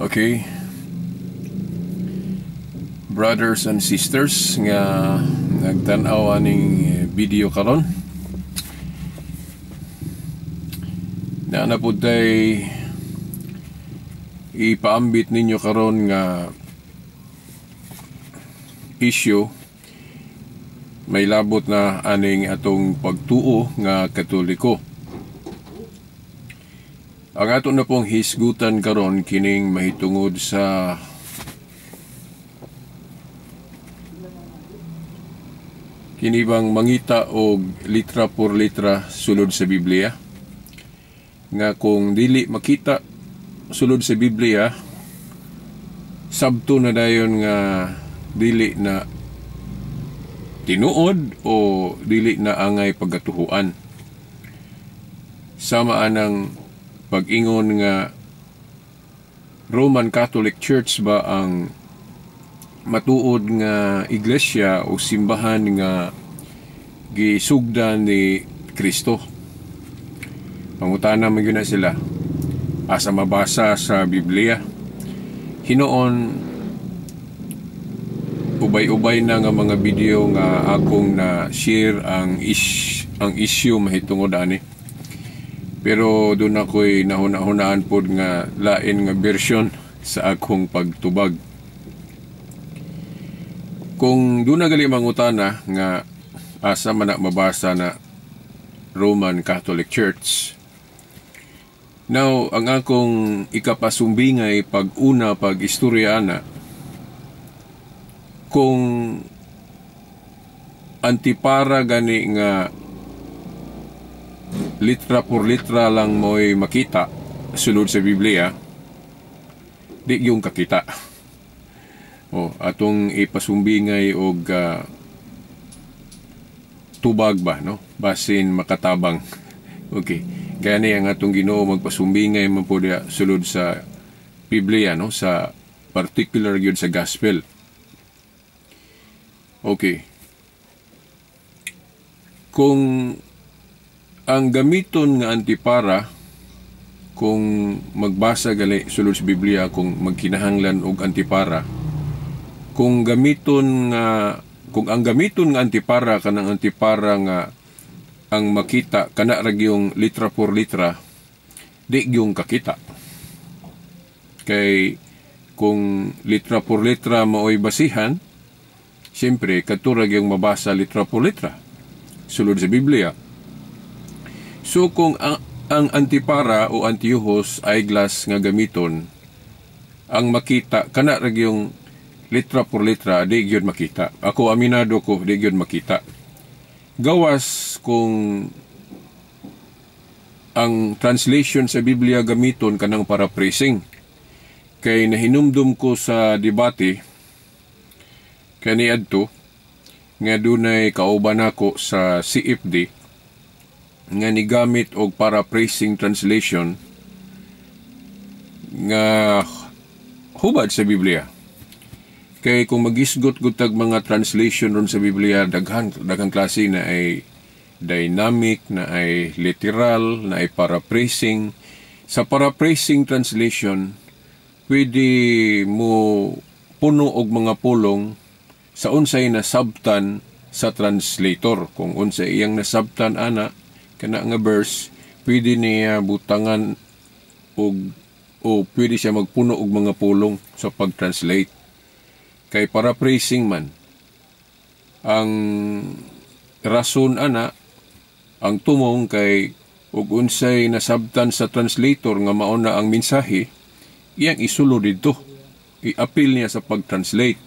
Okay, brothers and sisters nga nagtanaw aning video karon, na napuday ipaambit ninyo karon nga issue may labot na aning atong pagtuo nga Katoliko. Ang ato na pong hisgutan karon kining mahitungod sa kinibang mangita og litra por litra sulod sa Biblia, nga kung dili makita sulod sa Biblia, sabto na dayon nga dili na tinuod o dili na angay pagkatuhuan. Sama anang pag-ingon nga Roman Catholic Church ba ang matuod nga iglesia o simbahan nga gisugdan ni Kristo. Pangutana man na sila, asa mabasa sa Biblia. Hinoon ubay-ubay na nga mga video nga akong na share ang issue mahitungod ani. Pero doon ako'y nahuna-hunaan po nga lain nga version sa akong pagtubag. Kung doon na gali mangutana nga asa man na mabasa na Roman Catholic Church. Now, ang akong ikapasumbingay pag-una pag-istoryana, kung antipara gani nga litra por litra lang mo'y makita sulod sa Biblia, di yung kakita. Atong ipasumbingay og tubag ba, no? Basin makatabang. Okay. Gani ang atong Ginoo magpasumbingay man po dia sulod sa Biblia, no? Sa particular yun sa gospel. Okay. Kung ang gamiton nga antipara, kung magbasa gali sulod sa Biblia, kung magkinahanglan og antipara, kung ang gamiton nga antipara kanang antipara nga ang makita kana ra gyung litra por litra, di gyung kakita. Kay kung litra por litra maoy basihan, siyempre katura gyung mabasa litra por litra sulod sa Biblia. So kung ang antipara o antiyuhos eyeglass nga gamiton, ang makita kana ra gyung litra por litra, di gyud makita. Ako aminado ko, di gyud makita. Gawas kung ang translation sa Biblia gamiton kanang paraphrasing. Kay nahinumdum ko sa debate kaniadto nga dunay kauban ako sa CFD nga nigamit og paraphrasing translation nga hubad sa Biblia. Kay kung magisgot-gutag mga translation ron sa Biblia, daghang klase na ay dynamic, na ay literal, na ay paraphrasing. Sa paraphrasing translation, pwede mo puno og mga pulong sa unsay nasabtan sa translator. Kung unsay iyang nasabtan ana kana nga verse, pwede niya butangan o pwede siya magpuno og mga pulong sa pag-translate. Kay paraphrasing man, ang rason ana, ang tumong kay ug unsay nasabtan sa translator nga mao na ang mensahe, iyang isulod dito, i-appeal niya sa pag-translate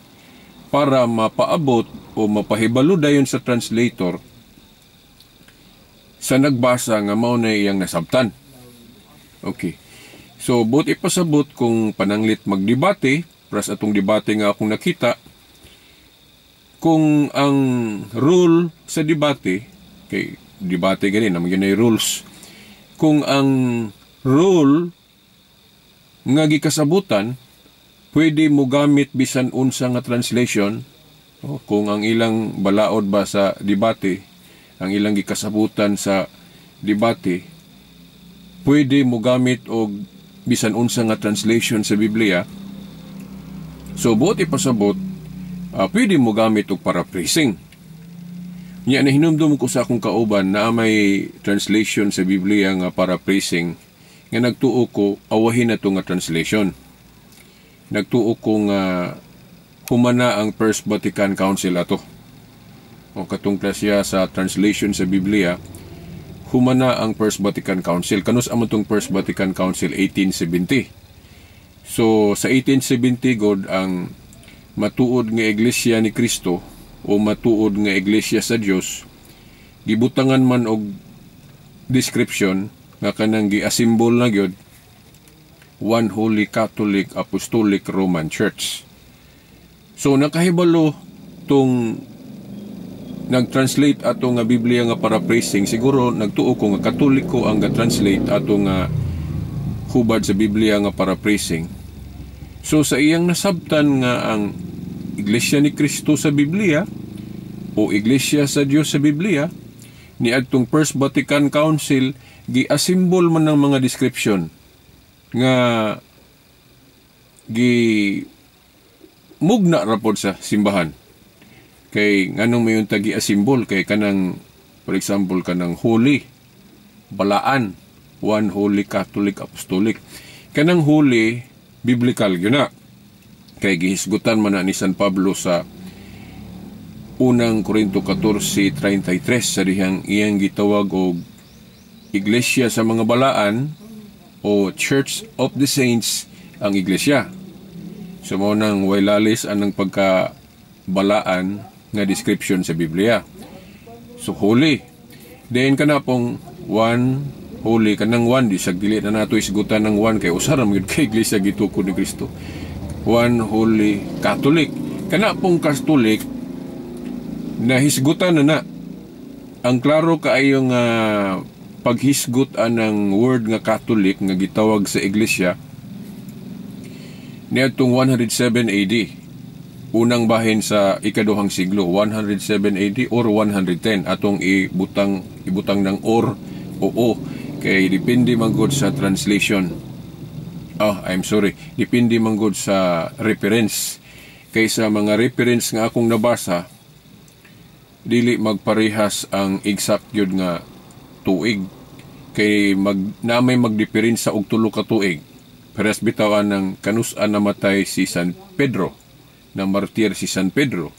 para mapaabot o mapahibalo dayon sa translator sa nagbasa nga mao na iyang nasabtan. Okay. So, but ipasabot kung pananglit magdebate, pras atong debate nga akong nakita, kung ang rule sa debate, kay debate gani naman ganay rules, kung ang rule nga gikasabutan, pwede mo gamit bisan unsa nga translation, kung ang ilang balaod ba sa debate, ang ilang gikasabutan sa debate, pwede mo gamit og bisan unsa nga translation sa Biblia. So buot ipasabot, pwede mo gamit og paraphrasing. Nya nahinumdum ko sa akong kauban na may translation sa Biblia nga paraphrasing nga nagtuo ko awahin na to nga translation. Nagtuo ko nga humana ang First Vatican Council ato. O katong klasya sa translation sa Biblia, humana ang First Vatican Council. Kanus amon tong First Vatican Council 1870. So sa 1870 god ang matuod nga Iglesia ni Kristo o matuod nga Iglesia sa Dios gibutangan man og description nga kanang giasimbol na gyud One Holy Catholic Apostolic Roman Church. So nakahibalo tong nag-translate ato nga Biblia nga paraphrasing, siguro nagtuo ko nga Katoliko ang ga-translate ato nga hubad sa Biblia nga paraphrasing. So sa iyang nasabtan nga ang Iglesia ni Kristo sa Biblia o Iglesia sa Dios sa Biblia, ni adtong First Vatican Council giasimbol man ng mga description nga mugna rapod sa simbahan. Kay nganong mayon ta giasimbol kay kanang, for example, kanang holy, balaan, One Holy Catholic Apostolic. Kanang holy biblical gyud na. Kay gihisgutan man na ni San Pablo sa unang Korinto 14:33 sa dihang iyang gitawag og Iglesia sa mga balaan o Church of the Saints ang Iglesia. So mo nang wailalis anang pagkabalaan nga description sa Biblia. So holy. Then kana pong one holy, kanang one di sag dili na nato isgutan ng one kay usaram gyud kay Iglesia gitukod ni Kristo. One Holy Catholic. Kana pong Catholic na hisgutan na ang klaro kaayong paghisgot ng word nga Catholic nga gitawag sa Iglesia niadtong 107 AD. Unang bahin sa ikaduhang siglo, 107 AD or 110 atong ibutang ng or o o kay depende man gud sa translation. Depende man gud sa reference. Kaysa mga reference nga akong nabasa, dili magparehas ang exact yun nga tuig. Kay namay magdiferensya og tulo ka tuig. Parehas bitawan ng kanusan namatay si San Pedro, na martir si San Pedro.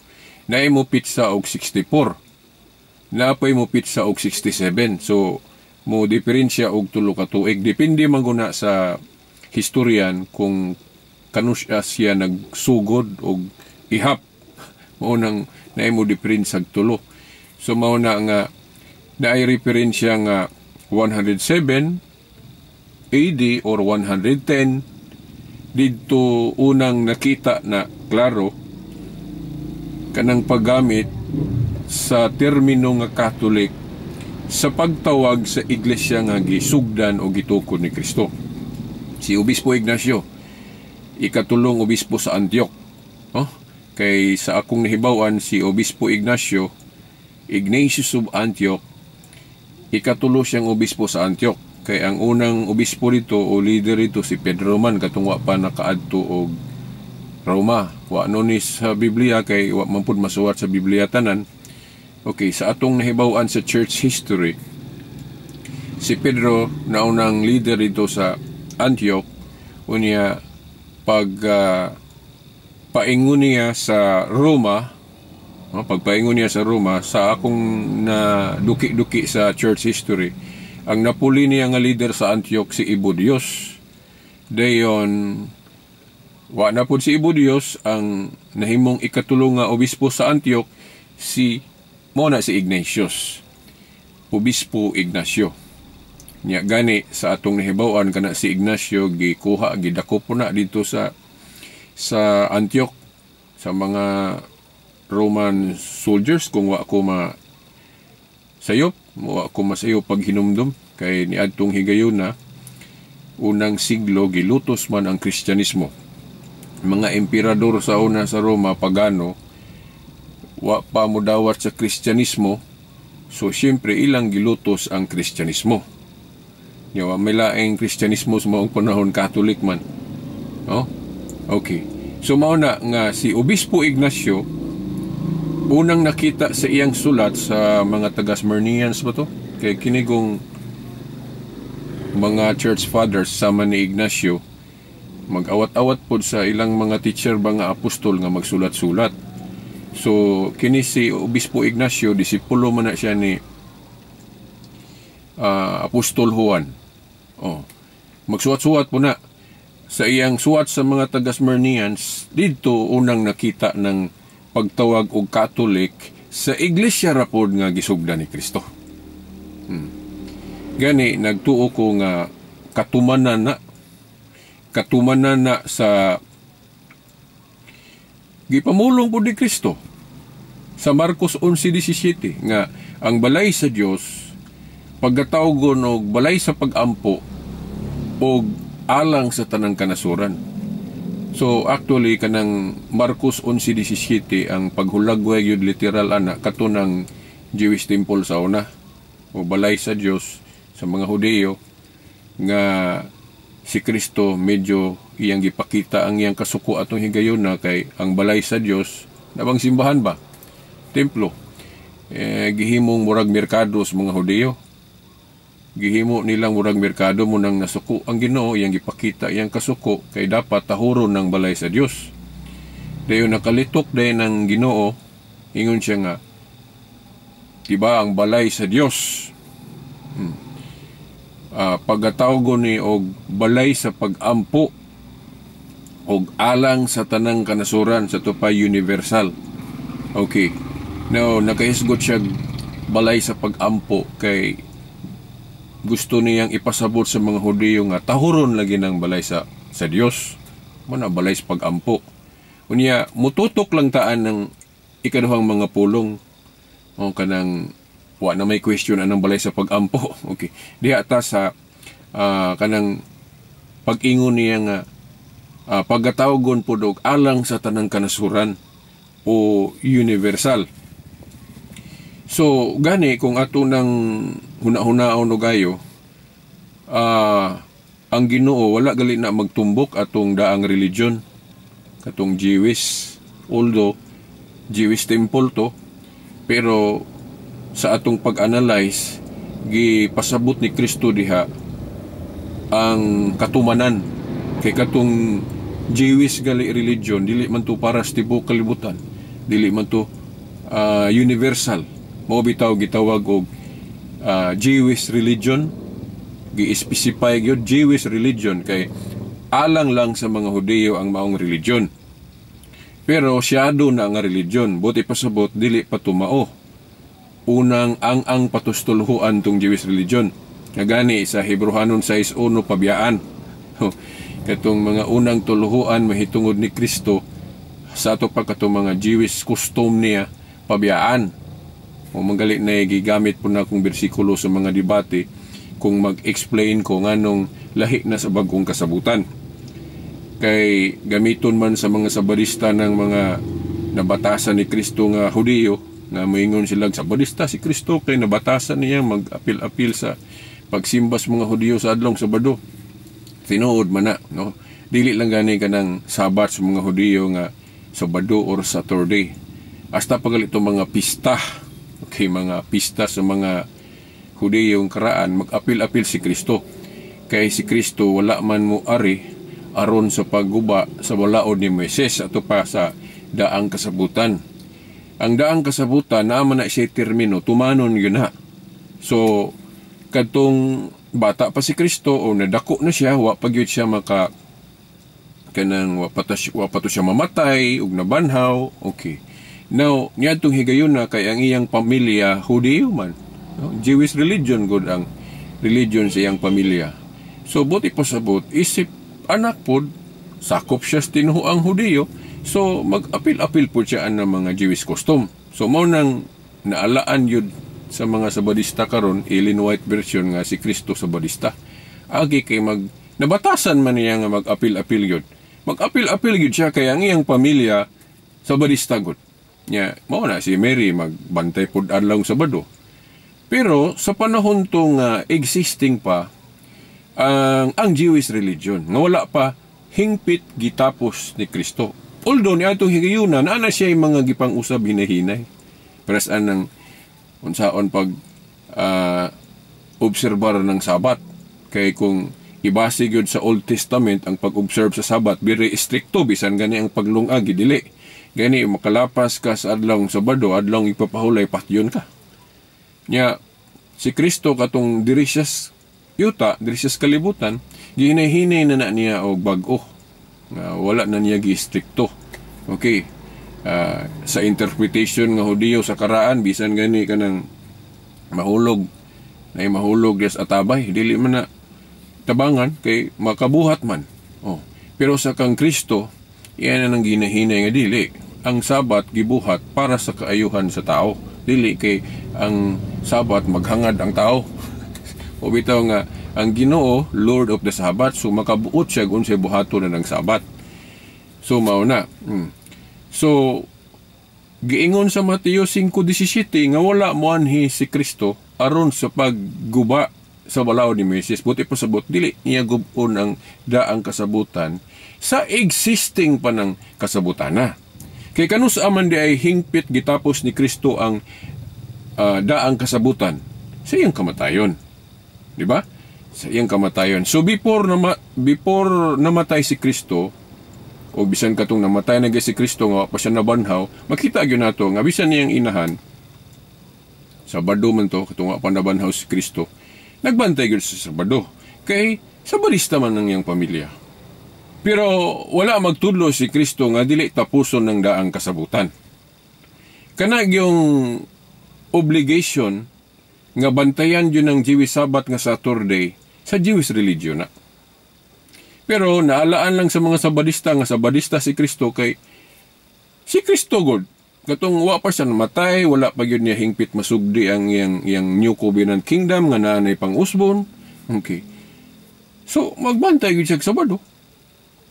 Naay mo pitsa og 64. Naapay mo pitsa og 67. So, mo diferensya og tulo ka tuig. Depende man guna sa historian kung kanusya siya nagsugod o ihap. Maunang naay mo diferensya og tulo. So, mauna nga naay referensya nga 107 AD or 110 dito unang nakita na klaro kanang paggamit sa termino nga Catholic sa pagtawag sa iglesia nga gisugdan o gitukod ni Kristo. Si Obispo Ignacio, ikatulong obispo sa Antioch. Kay sa akong nahibawan si Obispo Ignacio, Ignatius of Antioch, ikatulo siyang obispo sa Antioch. Kay ang unang obispo dito o leader dito si Pedro man, katungwa pa nakaadto og Roma. Wa no ni sa Biblia kay wa man pud masuwat sa Biblia tanan. Okay, sa atong nahibaw-an sa church history, si Pedro na unang leader dito sa Antioch, unya paingon niya sa Roma, pagpaingon niya sa Roma, sa akong na duki-duki sa church history, ang napuli niya nga leader sa Antioch si Ebodios. Dayon, wa na po si Ebodios, ang nahimong ikatulong nga obispo sa Antioch, muna si Ignatius. Obispo Ignacio. Nya gani sa atong nahibaw-an kana si Ignacio gikuha, gidako po na dito sa Antioch sa mga Roman soldiers kung wa ko sayop, wa ko masayop pag hinumdum kay niadtong higayon na unang siglo gilutos man ang Kristyanismo. Mga emperador sa una sa Roma pagano wa pa mo dawat sa Kristyanismo, so siyempre ilang gilutos ang Kristyanismo. May laing Kristyanismo sa maong panahon, Catholic man. Oh? Okay. So mao na nga si Obispo Ignacio unang nakita sa iyang sulat sa mga taga-Smyrnians ba to? Kay kinigong mga church fathers sama ni Ignacio mag-awat-awat pod sa ilang mga teacher ba nga apostol nga magsulat-sulat. So kini si Obispo Ignacio, disipulo man na siya ni Apostol Juan. Magsuwat-suwat po na sa iyang suwat sa mga taga-Smyrnians. Dito unang nakita ng pagtawag og Catholic sa iglesia rapod nga gisugdan ni Kristo. Gani nagtuo ko nga katumanan na sa gipamulong po ni Kristo sa Marcos 11:17 nga ang balay sa Dios pagkatawgon og balay sa pagampo og alang sa tanang kanasuran. So actually kanang Marcos 11:17 ang paghulagway yun literal ana katunang Jewish temple sa una o balay sa Dios sa mga Hudeo nga si Kristo medyo iyang gipakita ang iyang kasuko atong higayon na kay ang balay sa Dios nabang simbahan ba? Templo. Gihimong murag merkado sa mga Hudeo. Gihimo nilang murag merkado mo nang nasuko ang Ginoo, iyang gipakita iyang kasuko kay dapat tahuron ng balay sa Dios. Dayon nakalitok dayon ng Ginoo, ingon siya nga diba ang balay sa Dios. Pagkatawgon ni og balay sa pagampo og alang sa tanang kanasuran sa tupay universal. Okay. Now nakahisgot siya balay sa pagampo kay gusto niyang ipasabot sa mga Hudyo nga tahuron lagi ng balay sa Dios. Muna balay sa pagampo. Unya mututok lang taan ng ikaduhang mga pulong. O kanang wa na may question anong balay sa pagampo. Okay. Diha ta sa kanang pag-ingon niya nga pagkatawgon po dog alang sa tanang kanasuran o universal. So gani kung ato nang huna-hunaon o gayo, ang Ginoo wala gali na magtumbok atong daang religion katong Jewish, although Jewish temple to, pero sa atong pag-analyze gipasabot ni Kristo diha ang katumanan kay katong Jewish gali religion dili man to para sa tibuok kalibutan, dili man to universal. Mao bitaw gitawag og Jewish religion, gi-specify gyud Jewish religion kay alang lang sa mga Hudyo ang maong religion. Pero siyado na nga religion, buti pasabot dili pa tumao. Unang ang patustuluhan tong Jewish religion. Nagani sa Hebrehanon 6:1 pabiyaan. Katong mga unang tuluhuan mahitungod ni Kristo sa ato pa katong mga Jewish custom niya pabiyaan. O manggali na gigamit po na akong bersikulo sa mga debate kung mag-explain ko nganong lahi na sa bagong kasabutan. Kay gamiton man sa mga sabadista ng mga nabatasan ni Kristo nga Hudyo, nga moingon sila sabadista si Kristo kay nabatasan niya mag-apil-apil sa pagsimba sa mga Hudyo sa adlong Sabado. Tinuod man na, no? Dili lang gani kanang Sabat sa mga Hudyo nga Sabado or Saturday. Hasta pagalito mga pista. Okay, mga pista sa mga Hudyo karaan, mag-apil-apil si Kristo. Kay si Kristo wala man mo ari aron sa pagguba sa balaod ni Moises ato pa sa daang kasabutan. Ang daang kasabutan naman na siya termino, tumanon yun na. So, katong bata pa si Kristo o nadako na siya, wa pa gyud siya maka kanang wa pa to siya mamatay ug nabanhaw. Okay. Now, niadtong higayon na kay ang iyang pamilya Hudyo man. No? Jewish religion gud ang religion sa iyang pamilya. So buti pasabot isip anak pod sakop siya sa tinuoang Hudyo. So mag-apil-apil po siya ang mga Jewish custom. So mao nang naalaan yun sa mga sabadista karon, Ellen White version nga si Kristo sabadista. Agi kay nabatasan man niya nga mag-apil-apil yun. Mag-apil-apil yun siya kay ang iyang pamilya sabadista gud. Nya mao na si Mary magbantay pod adlaw Sabado. Pero sa panahon tong existing pa ang Jewish religion nga wala pa hingpit gitapos ni Kristo. Although ni ato higayuna na siya yung mga gipang usab hinahinay. Pero saan ng unsaon pag obserbar ng Sabat. Kay kung ibase gyud sa Old Testament ang pag-observe sa Sabat, very stricto bisan gani ang paglungag dili. Gani makalapas ka sa adlong Sabado, adlong ipapahulay patyon ka. Nya si Kristo katong diri siya yuta, diri sa kalibutan, gihinahinay na niya og bag-o. Wala na niya gi-stricto. Okay. Sa interpretation nga Hudiyo sa karaan, bisan gani ka ng mahulog, na mahulog des atabay, dili man na tabangan, kay makabuhat man. Pero sa kang Kristo, iyan na nang ginahinay nga dili. Ang Sabat gibuhat para sa kaayuhan sa tao. Dili kay ang Sabat maghangad ang tao. O bitaw nga ang Ginoo Lord of the Sabbath, so makabuot siya kung siya buhato na ng Sabat. So mao na. So giingon sa Mateo 5:17 nga wala moanhi si Kristo aron sa pagguba sa balaod ni Moises. Buti pa sabot dili niya gubon ang daang kasabutan sa existing pa ng kasabutan na. Kay kanus aman di ay hingpit gitapos ni Kristo ang daang kasabutan sa iyang kamatayon. Di ba? Sa iyang kamatayon. So before namatay si Kristo, o bisan katong namatay na si Kristo nga pa siya nabanhaw, makita gyud nato nga bisan niyang inahan Sabado man to katong pa nabanhaw si Kristo. Nagbantay gyud sa Sabado. Kay Sabadista man ang iyang pamilya. Pero wala magtudlo si Kristo nga dili tapuson ng daang kasabutan. Kana yung obligation nga bantayan yun ng Jewish Sabbath nga Saturday sa Jewish religion na. Pero naalaan lang sa mga Sabadista nga Sabadista si Kristo kay si Kristo God. Katong wa pa siya namatay, wala pa yun niya hingpit masugdi ang yang New Covenant Kingdom nga naanay pang usbon. Okay. So, magbantay yun siya sa Sabado.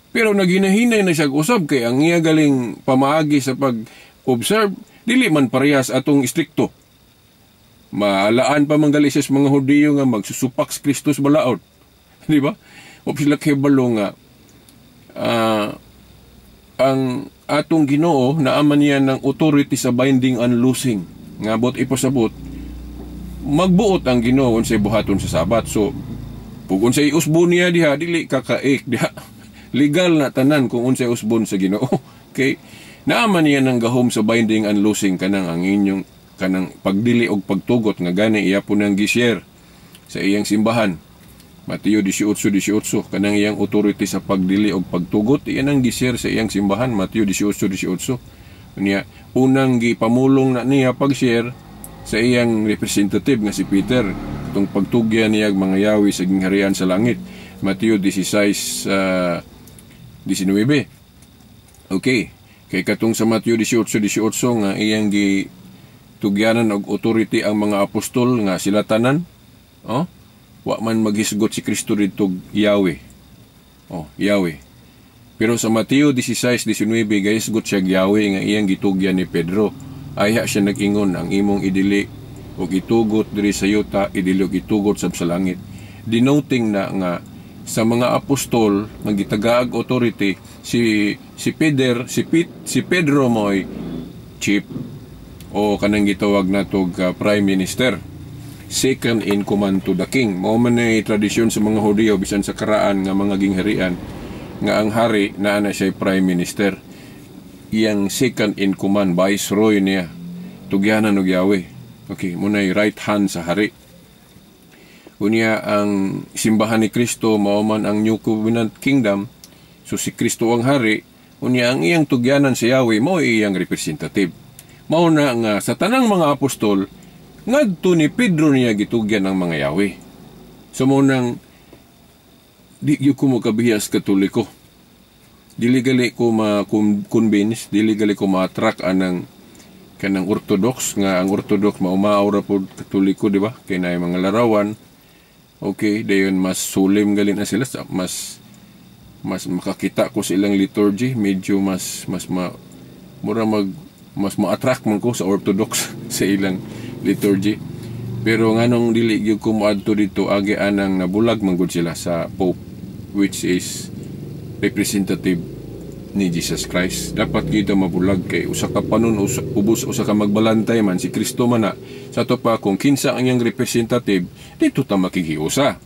Pero naginahinay na siya usab kay ang iya galing pamaagi sa pag-observe, dili man parehas atong istrikto. Maalaan pa manggali siya sa mga Hudiyo nga magsusupak sa Kristus balaod. Di ba? O sila kibalo nga ang atong Ginoo naaman niya ng authority sa binding and loosing. Nga bot ipasabot, magbuot ang Ginoo unsay buhaton sa Sabat. So, kung unsay usbon niya diha, dili kakaik diha. Legal na tanan kung unsay usbon sa Ginoo. Okay? Naaman niya ng gahom sa binding and loosing kanang ang inyong kanang pagdili og pagtugot nga gani iya po nang gi-share sa iyang simbahan. Mateo 18:18 kanang iyang authority sa pagdili og pagtugot iyan ang gi-share sa iyang simbahan. Mateo 18:18. Unya unang gipamulong na niya pag-share sa iyang representative nga si Peter itong pagtugyan niya mga yawi sa gingharian sa langit. Mateo 16:19. Okay. Kay katong sa Mateo 18:18 nga iyang gitugyanan og authority ang mga apostol nga sila tanan. Wa man maghisgot si Kristo dito Yahweh. Yahweh. Pero sa Mateo 16:19 gahisgot siya Yahweh nga iyang gitugyan ni Pedro. Ayha siya nag-ingon ang imong idili o itugot diri sa yuta, idili og itugot sa langit. Denoting na nga sa mga apostol nga gitagaag authority si Pedro mo'y chief o kanang gitawag natog prime minister, second in command to the king. Mao man ay tradisyon sa mga Hudiyo bisan sa karaan nga mga gingharian nga ang hari naa na siya prime minister. Iyang second in command, viceroy niya, tugyanan og Yahweh. Okay, muna right hand sa hari. Unya ang simbahan ni Kristo mao man ang New Covenant Kingdom. So si Kristo ang hari, unya ang iyang tugyanan sa Yahweh mao iyang representative. Mao na nga sa tanang mga apostol ngadto ni Pedro niya gitugyan ang mga Yahweh. So mao nang di gyud ko makabihas Katoliko. Dili gali ko ma-convince, dili gali ko ma-attract anang kanang Orthodox nga ang Orthodox maumaura pod Katoliko, di ba? Kay naay mga larawan. Okay, dayon mas sulim gali na sila, mas makakita ko sa ilang liturgy, medyo mas ma-attract man ko sa Orthodox sa ilang liturgy. Pero nganong dili gyud ko moadto dito agi anang nabulag man gud sila sa Pope, which is representative ni Jesus Christ. Dapat kita mabulag kay usa ka panon ubos usa ka magbalantay man si Kristo man na. Sa to pa kung kinsa ang iyang representative, dito ta makikiusa.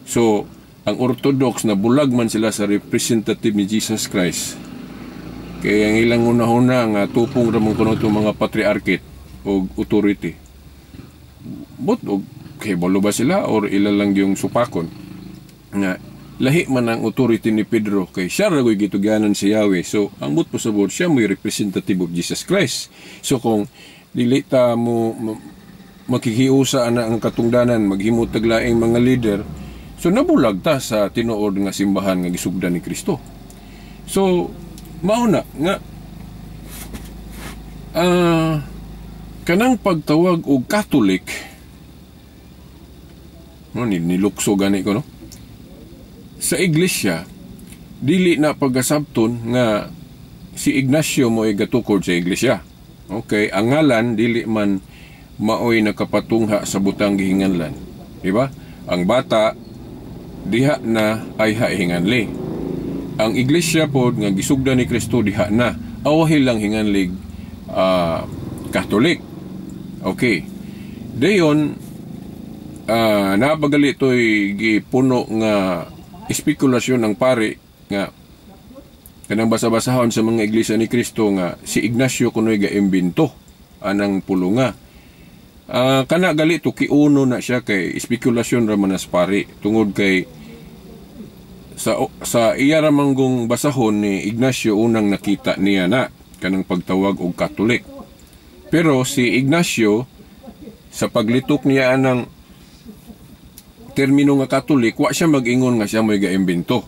So ang Orthodox na bulag man sila sa representative ni Jesus Christ. Kaya ang ilang una-una nga tupong ramon kuno itong mga patriarchate o authority. But kay balo ba sila or ilalang yung supakon nga lahi man ang authority ni Pedro kay siya ragoy gituganan si Yahweh. So ang but po sa board siya may representative of Jesus Christ. So kung dili ta mo makikiusa na ang katungdanan maghimo taglaing mga leader, so nabulag ta sa tinuod nga simbahan nga gisugdan ni Kristo. So mauna nga kanang pagtawag og Catholic no nilukso gani ko no sa iglesia dili na pagasabton nga si Ignacio mo ay gatukod sa iglesia. Okay, ang ngalan dili man maoy nakapatungha sa butang gihinganlan, di ba? Ang bata diha na ay hinganli. Ang iglesia pod nga gisugdan ni Kristo diha na awahi lang hinganlig Catholic. Okay. Dayon napagali to'y gipuno nga espekulasyon ng pari nga kanang basa-basahon sa mga iglesia ni Kristo nga si Ignacio kuno'y gaimbento anang pulunga. Kana gali to kiuno na siya kay espekulasyon ra man as pari tungod kay sa iya ra manggong basahon ni Ignacio unang nakita niya na kanang pagtawag og Catholic. Pero si Ignacio sa paglitok niya anang termino nga Catholic, wa siya mag-ingon nga siya mo'y gaimbento.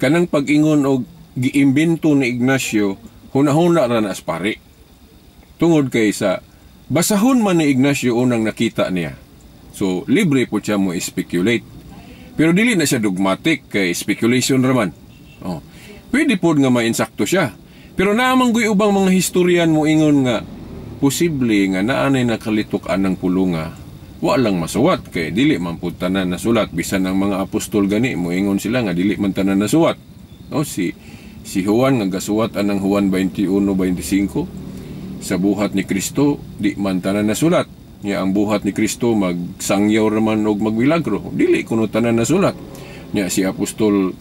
Kanang pag-ingon og giimbento ni Ignacio, hunahuna ra na as pari. Tungod kay sa basahon man ni Ignacio unang nakita niya. So, libre po siya mo speculate. Pero dili na siya dogmatic kay speculation raman. Oh. Pwede po nga mainsakto siya. Pero naamang guy ubang mga historian mo ingon nga posible nga naanay nakalitok anang pulunga. Wa lang masuwat kay dili man pud tanan nasulat bisan ang mga apostol gani moingon sila nga dili man tanan nasuwat. No si Juan nga gasuwat anang Juan 21:25 sa buhat ni Kristo di man tanan nasulat. Nya ang buhat ni Kristo magsangyaw raman og magmilagro dili kuno tanan nasulat. Nya si apostol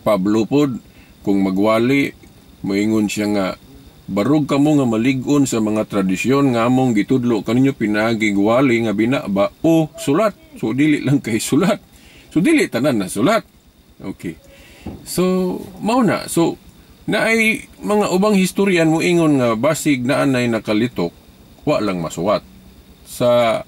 Pablo pod kung magwali moingon siya nga barog kamo nga malig-on sa mga tradisyon nga among gitudlo kaninyo pinagigwali nga binaba o sulat. So dili lang kay sulat. So dili tanan na sulat. Okay. So mao na. So naay mga ubang historian mo ingon nga basig naanay nakalitok wa lang masuwat. Sa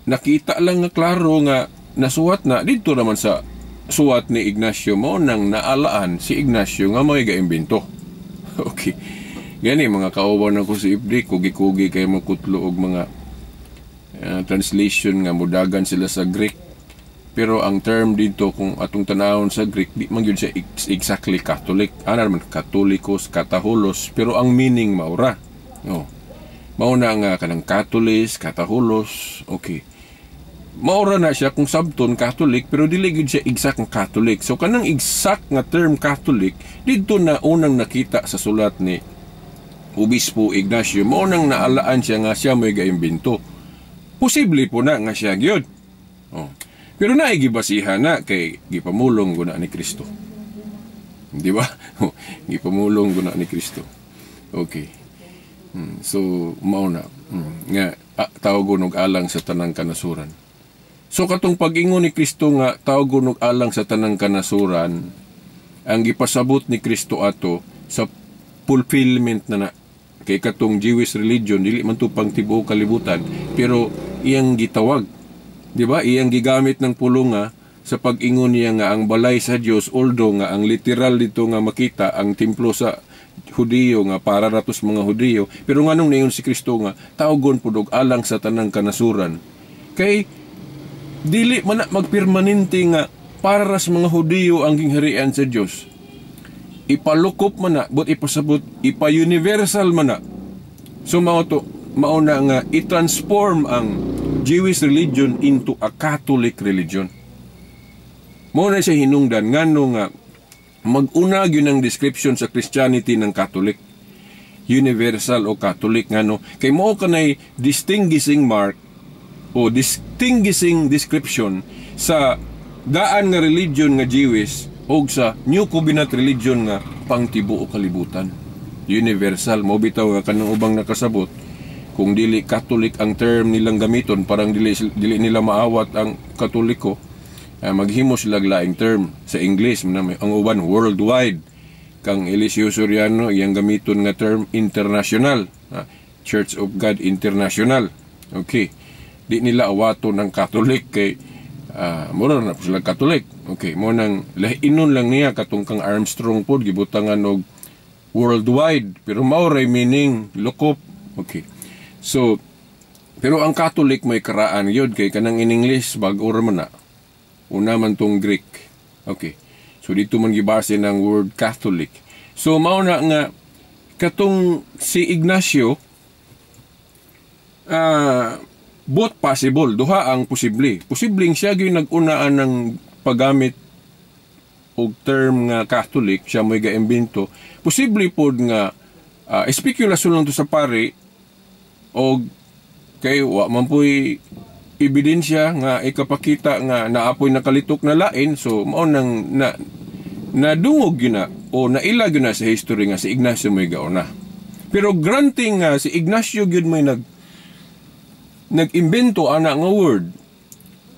nakita lang nga klaro nga nasuwat na dito naman sa suwat ni Ignacio mo nang naalaan si Ignacio nga mo'y gaimbento. Okay. Gani mga kauban ako sa ibdi, kugi-kugi kay makutlo og mga translation nga mudagan sila sa Greek. Pero ang term dito kung atong tanawon sa Greek, di man gyud siya exactly Catholic. Ana man Katolikos, Kataholos, pero ang meaning maura. Oh. Mauna nga kanang Katolis, Kataholos. Okay. Maura na siya kung sabton Catholic pero dili gyud siya exact nga Catholic. So kanang exact nga term Catholic dito na unang nakita sa sulat ni Obispo Ignacio. Maunang naalaan siya nga siya mo'y gaimbento. Posible po na nga siya gyud. Oh. Pero naigibasihan na kay gipamulong guna ni Kristo. Di ba? Gipamulong guna ni Kristo. Okay. So mauna nga tawgon og alang sa tanang kanasuran. So katong pag-ingon ni Kristo nga tawgon og alang sa tanang kanasuran, ang gipasabot ni Kristo ato sa fulfillment na kay katong Jewish religion dili man to pang tibuok kalibutan pero iyang gitawag, di ba? Iyang gigamit ng pulunga sa pag-ingon niya nga ang balay sa Dios, although nga ang literal dito nga makita ang templo sa Hudiyo nga para ratos mga Hudiyo, pero nganong nayon si Kristo nga tawgon pud og alang sa tanang kanasuran kay dili man magpermanente nga para sa mga Hudiyo ang gingharian sa Dios. Ipalukop man na, but ipasabot, ipa-universal man na. So mga to, mauna nga i-transform ang Jewish religion into a Catholic religion. Mauna siya hinungdan ngano nga mag-unag yun ang description sa Christianity ng Catholic, universal o Catholic ngano kay mao kanay distinguishing mark o distinguishing description sa daan nga religion nga Jewish o sa New Covenant religion nga pangtibuok kalibutan. Universal mo bitaw nga kanang ubang nakasabot kung dili Catholic ang term nilang gamiton, parang dili nila maawat ang Katoliko, maghimo sila laing term sa English ang uban worldwide. Kang Eliseo Soriano iyang gamiton nga term international, Church of God International. Okay, di nila awato ng Catholic kay mura na po sila Catholic. Okay, mo nang lahinon lang niya katong kang Armstrong pod gibutangan og worldwide, pero mauray meaning lokop. Okay, so pero ang Catholic may karaan yun kay kanang in English bag-o man na una man tong Greek. Okay, so dito man gibase ng word Catholic. So mao na nga katong si Ignacio, both possible, duha ang posible. Posibleng siya gyud nag-unaan ng paggamit og term nga Catholic, siya mo'y gaimbento. Posible pod nga espekulasyon lang to sa pare og kay wa man po'y ebidensya nga ikapakita nga naapoy nakalitok na lain, so mao nang nadungog yun na o nailag yun na sa history nga si Ignacio mo'y gauna. Pero granting nga si Ignacio yun may nag-imbento ana nga word,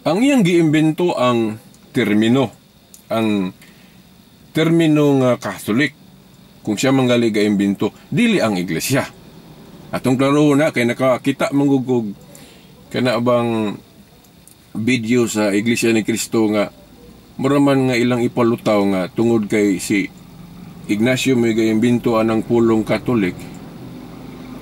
ang iyang giimbento ang termino nga Catholic. Kung siya manggali gaimbento, dili ang iglesia. Atong klaro na kay nakakita manggugog kana bang video sa Iglesia ni Cristo nga muraman nga ilang ipalutaw nga tungod kay si Ignacio may gaimbento anang pulong Catholic.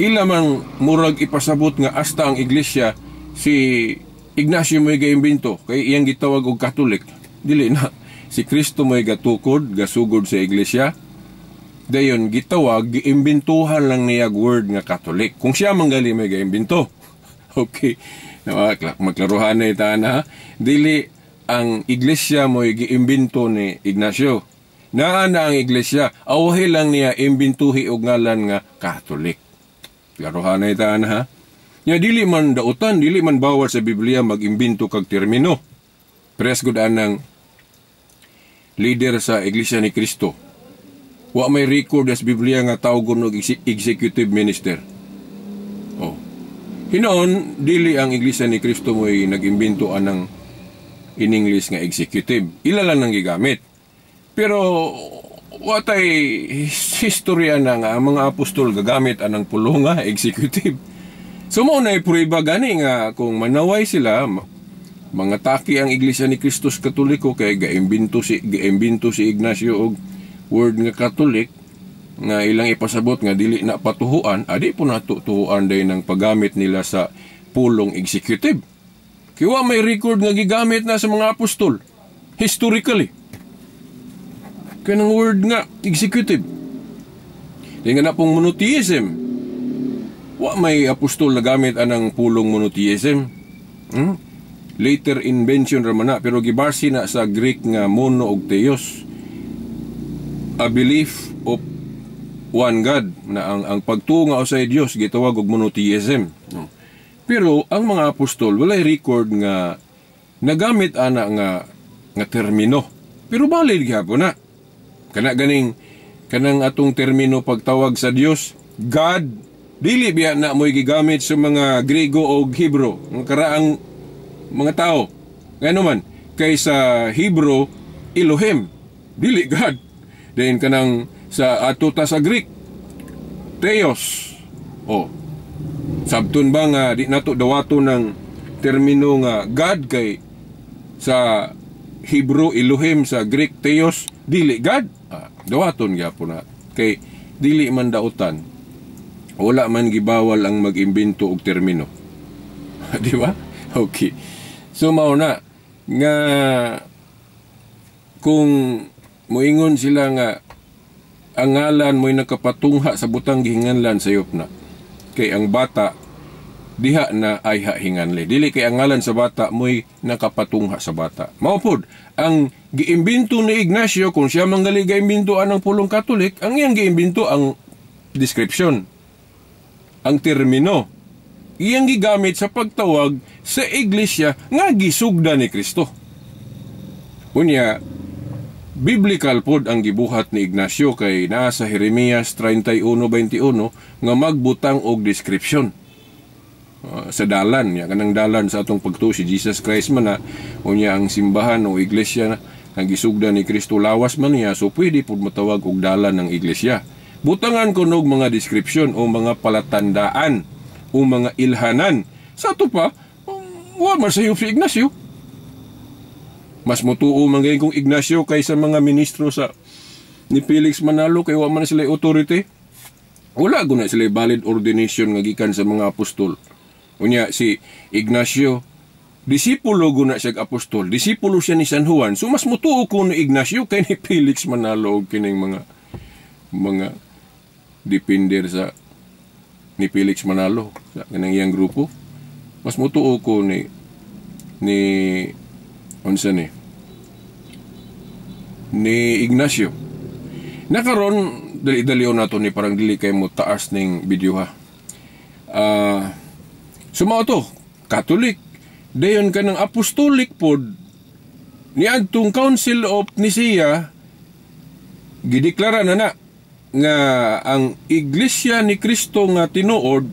Ila man murag ipasabot nga hasta ang iglesia si Ignacio may gaimbento kay iyang gitawag og Catholic. Dili na, si Cristo may gatukod gasugod sa iglesia, dayon gitawag giimbintuhan lang niya word nga Catholic kung siya manggali may gaimbento. Okay, magklaruhan na itaan ha. Dili ang iglesia mo'y giimbento ni Ignacio. Naa na ang iglesia, awhi lang niya imbintuhi og ngalan nga Catholic. Klaruhan na itaan ha. Nya dili man dautan, dili man bawal sa Biblia mag-imbento kag termino. Pres gud anang leader sa Iglesia ni Cristo. Wa may record sa Biblia nga tawgon og executive minister. Oh. Hinoon, dili ang Iglesia ni Cristo mo'y nag-imbento anang in English nga executive. Ila lang nang gigamit. Pero watay historya na nga ang mga apostol gagamit anang pulong nga executive. So mo na ipruiba gani nga kung manaway sila mga taki ang Iglesia ni Cristo Katoliko kay gaimbento si Ignacio og word nga Catholic nga ilang ipasabot nga dili na patuhuan, adi po natutuhuan day ng paggamit nila sa pulong executive. Kaya may record nga gigamit na sa mga apostol historically. Kaya ng word nga executive. Di nga na pong monotheism. Wa may apostol na gamit anang pulong monotheism. Later invention raman na, pero gibarsi na sa Greek nga mono og theos. A belief of one God, na ang pagtunga sa Dios gitawag og monotheism. Pero ang mga apostol walay record nga nagamit ana nga termino. Pero valid gyapon na. Kanang atong termino pagtawag sa Dios, God, dili biya na mo'y gigamit sa mga Grego o Hebro, ang karaang mga tao. Ngano man, kay sa Hebro, Elohim, dili God. Then kanang sa atuta sa Greek, Theos. Sabton ba nga di nato dawato ng termino nga God kay sa Hebro Elohim, sa Greek Theos, dili God. Dawaton gyapon na kay dili man dautan. Wala man gibawal ang mag-imbento og termino. Di ba? Okay. So mao na nga kung moingon sila nga ang ngalan mo'y nakapatungha sa butang gihinganlan sayop na. Kay ang bata diha na ay hinganli. Dili kay ang ngalan sa bata mo'y nakapatungha sa bata. Maupod, ang giimbinto ni Ignacio, kung siya manggali gaimbintoan ng pulong Katolik, ang iyang giimbinto ang description, ang termino. Iyang gigamit sa pagtawag sa iglesia nga gisugda ni Kristo. Unya, biblical pod ang gibuhat ni Ignacio kay naa sa Jeremias 31:21 nga magbutang og description. Sa dalan, ya kanang dalan sa atong pagtuo si Jesus Christ man na, unya ang simbahan o iglesia na ang gisugda ni Kristo lawas man niya, so pwede pod matawag og dalan ng iglesia. Butangan ko og mga description o mga palatandaan o mga ilhanan. Sa ato pa, wa masayop si Ignacio. Mas mutuo man gayon kung Ignacio kaysa mga ministro sa ni Felix Manalo kay wa man sila authority. Wala guna sila valid ordination nga gikan sa mga apostol. Unya si Ignacio, disipulo guna siya apostol, disipulo siya ni San Juan. So mas mutuo ko ni Ignacio kay ni Felix Manalo kining mga depender sa ni Felix Manalo sa kanang iyang grupo. Mas mutuo ko ni unsa ni Ignacio. Nakaron dali-dalion nato ni parang dili kay mo taas ning video ha. Sumao to, Catholic. Dayon ka ng apostolic pod ni adtong Council of Nicaea gideklara na nga ang iglesia ni Kristo nga tinuod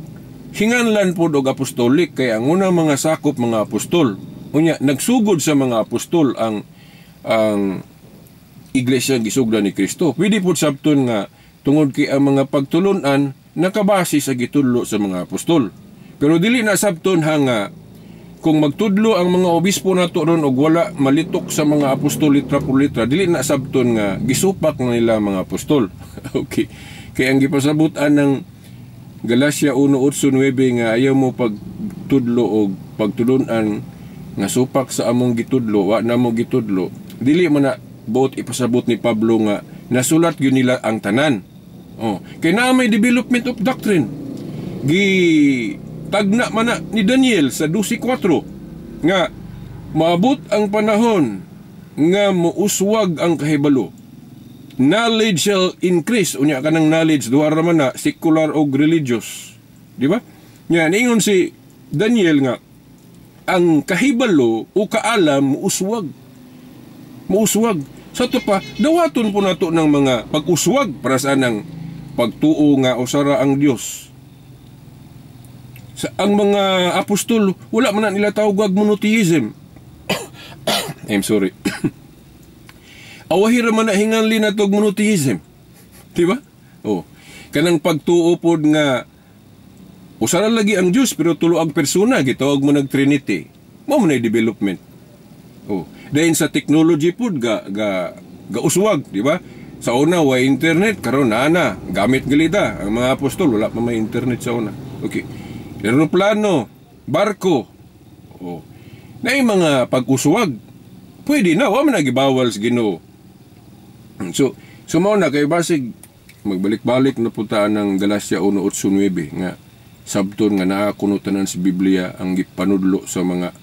hinganlan pod og apostolic kay ang unang mga sakop mga apostol. Unya nagsugod sa mga apostol ang iglesia gisugda ni Kristo. Pwede pod sabton nga tungod kay ang mga pagtulunan nakabase sa gitudlo sa mga apostol. Pero dili na sabton nga kung magtudlo ang mga obispo nato ron og wala malitok sa mga apostol litra por litra, dili na sabton nga gisupak na nila mga apostol. Okay. Kaya ang gipasabutan ng Galacia 1:8-9 nga ayaw mo pagtudlo og pagtulunan nga supak sa among gitudlo, wa na mo gitudlo. Dili man na both ipasabot ni Pablo nga nasulat gyud nila ang tanan. Kay na may development of doctrine. Tagna man na ni Daniel sa 12:4 nga maabot ang panahon nga muuswag ang kahibalo. Knowledge shall increase. Unya ka ng knowledge, duha ra man na secular o religious. Di ba? Yan, ingon si Daniel nga, ang kahibalo o kaalam muuswag. Muuswag. Sa ito pa, dawaton po nato ng mga pag-uswag para sa ng pagtuo nga usara ang Diyos. Ang mga apostol, wala man na nila tawag monotheism. I'm sorry. Awahira man na hinganli na tog monotheism. Diba? Kanang pagtuo pod nga usara lagi ang Diyos pero tulo ang persona, gitawag mo nag Trinity. Mao man na development. Dahil sa technology pod ga uswag, diba? Sa una wa internet, karon na gamit galita ang mga apostol, wala pa may internet sa una. Okay. Aeroplano, barko. Na yung mga pag-uswag, pwede na, wa man nagibawal sa Ginoo. So mao na kay basig magbalik-balik na puntaan ng Galacia 1:8-9 nga sabton nga naa kuno tanan sa Biblia ang gipanudlo sa mga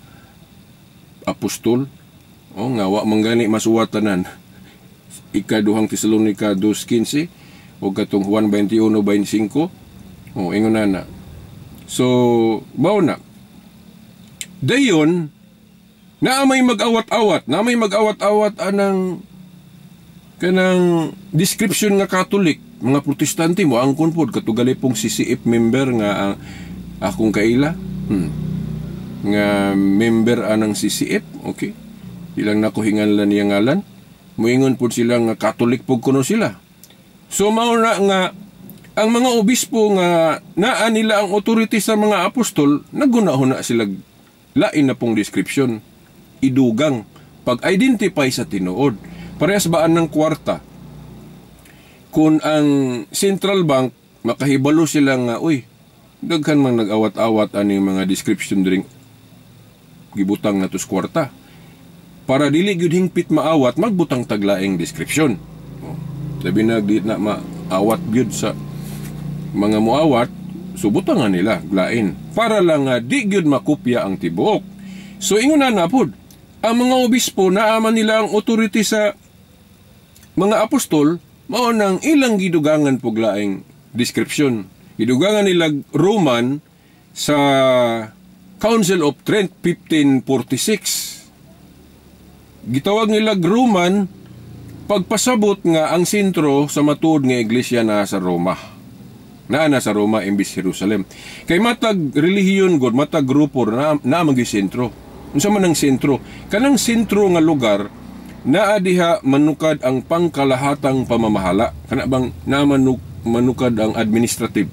apostol. Nga wa man gani masuwatanan. Ika-2 Tesalonica 2:15 o katong Juan 21:25. Ingon na. So, bao na. Dayon, na may mag-awat-awat anang kanang description nga Catholic, mga Protestante mo, ang kunpod, katugali pong CCF member nga akong kaila. Nga member anang CCF, okay. Ilang nakuhingan lang niya ngalan. Muingon po sila nga Catholic po kuno sila. So, mauna nga, ang mga obispo nga naa nila ang authority sa mga apostol, naguna-huna sila lain na pong description. Idugang, pag-identify sa tinuod. Parehas baan ng kwarta? Kung ang central bank, makahibalo sila nga, daghan mang nag-awat-awat ani mga description during gibutang na tos kwarta. Para dili gyud hingpit maawat, magbutang taglaing description. Sabi na, di na maawat gyud sa mga muawat, subutan nga nila lain para lang di gyud makopya ang tibuok. So ingon na pod ang mga obispo naaman nila ang authority sa mga apostol mao nang ilang gidugangan pug laing description. Gidugangan nila Roman sa Council of Trent 1546. Gitawag nila Roman pagpasabot nga ang sentro sa matuod nga iglesia na sa Roma. Nasa Roma imbis Jerusalem. Kay matag relihiyon god, matag grupo na magi sentro. Unsa man ang sentro? Kanang sentro nga lugar naa diha manukad ang pangkalahatang pamamahala. Kana bang manukad ang administrative.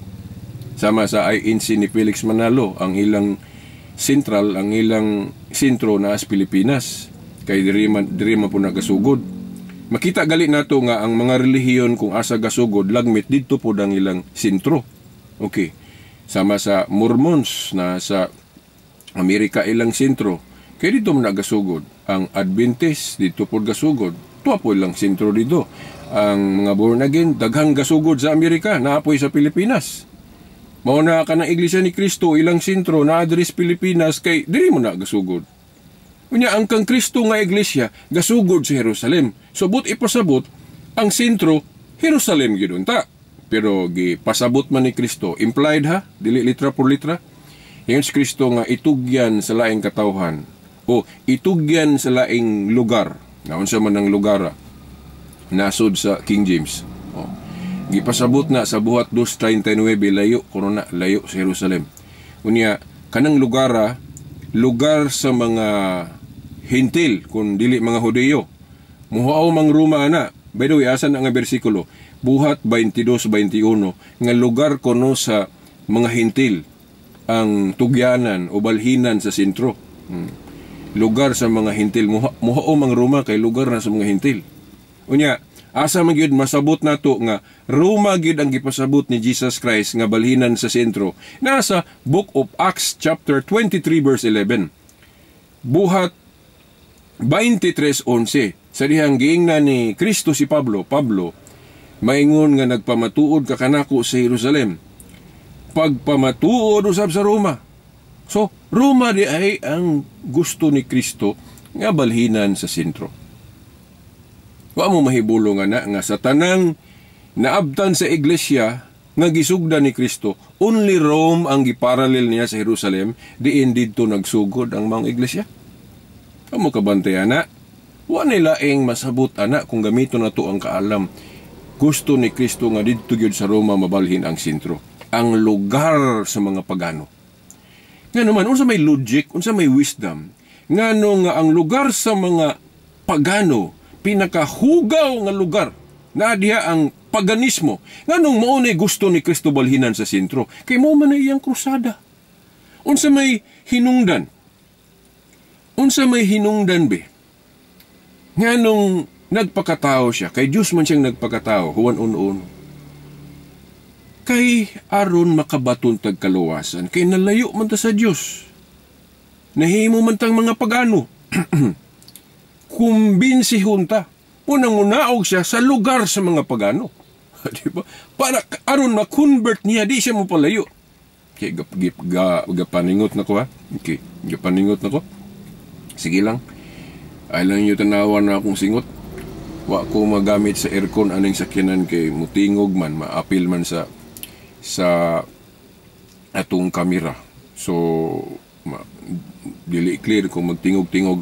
Sama sa INC ni Felix Manalo, ang ilang sentral, ang ilang sentro na as Pilipinas. Kay diri man po nagasugod. Makita gali nato nga ang mga relihiyon kung asa gasugod lagmit didto po ang ilang sentro. Okay. Sama sa Mormons na sa Amerika ilang sentro. Kaya dito mo nagasugod. Ang Adventist dito po gasugod. Tuwa po ilang sentro dito. Ang mga born again daghang gasugod sa Amerika, naapoy sa Pilipinas. Mauna ka ng Iglesia ni Cristo, ilang sentro na address Pilipinas, kay diri mo na gasugod. Kunya, ang kang Cristo nga iglesia, gasugod sa Jerusalem. So, ipasabot, ang sentro, Jerusalem gidunta. Pero, pasabot man ni Cristo, implied ha, dili litra por litra. Yung si Cristo nga itugyan sa laing katawhan, o itugyan sa laing lugar, naunsa man ang lugar, nasod sa King James. Gipasabot na sa buhat 2:39 layo kuno na layo sa Jerusalem. Unya kanang lugar sa mga Hintil kun dili mga Hudiyo. Muhao mang Roma na. By the way, asan ang bersikulo? Buhat 22:21 nga lugar kuno sa mga Hintil ang tugyanan o balhinan sa sentro. Lugar sa mga Hintil. Muhao mang Roma kay lugar na sa mga Hintil. Unya asa man gyud masabot nato nga Roma gyud ang gipasabot ni Jesus Christ nga balhinan sa sentro. Nasa Book of Acts chapter 23 verse 11. Buhat 23:11. Sa dihang giingnan ni Kristo si Pablo, maingon nga nagpamatuod ka kanako sa Jerusalem. Pagpamatuod usab sa Roma. So, Roma di ay ang gusto ni Kristo nga balhinan sa sentro. Wa mo mahibulo nga sa tanang naabtan sa iglesia nga gisugdan ni Kristo, only Rome ang giparallel niya sa Jerusalem, diin didto nagsugod ang mga iglesia. Amo kabantay ana, wa nila ing masabot ana kung gamito na to ang kaalam. Gusto ni Kristo nga didto gyud sa Roma mabalhin ang sentro, ang lugar sa mga pagano. Nga naman, unsa may logic, unsa may wisdom, ngano nga ang lugar sa mga pagano pinakahugaw nga lugar na diha ang paganismo. Nganong maunay gusto ni Kristo balhinan sa sentro? Kay mao man iyang krusada. Unsa may hinungdan? Unsa may hinungdan be? Nganong nagpakatao siya? Kay Diyos man siyang nagpakatao. Juan 1:1. Kay aron makabaton tag kaluwasan. Kay nalayo man ta sa Diyos. Nahimo man tang mga pagano. Kumbinsihan ta. Unang-unaog siya sa lugar sa mga pagano. Diba? Para aron ma-convert niya, di siya mo palayo. Okay, gapaningot na ko ha. Okay, gapaningot na ko. Sige lang. Ay lang nyo tanawan na akong singot. Wa ko magamit sa aircon aning sakyanan kay mutingog man, maapil man sa atong kamera. So, dili clear kung magtingog-tingog.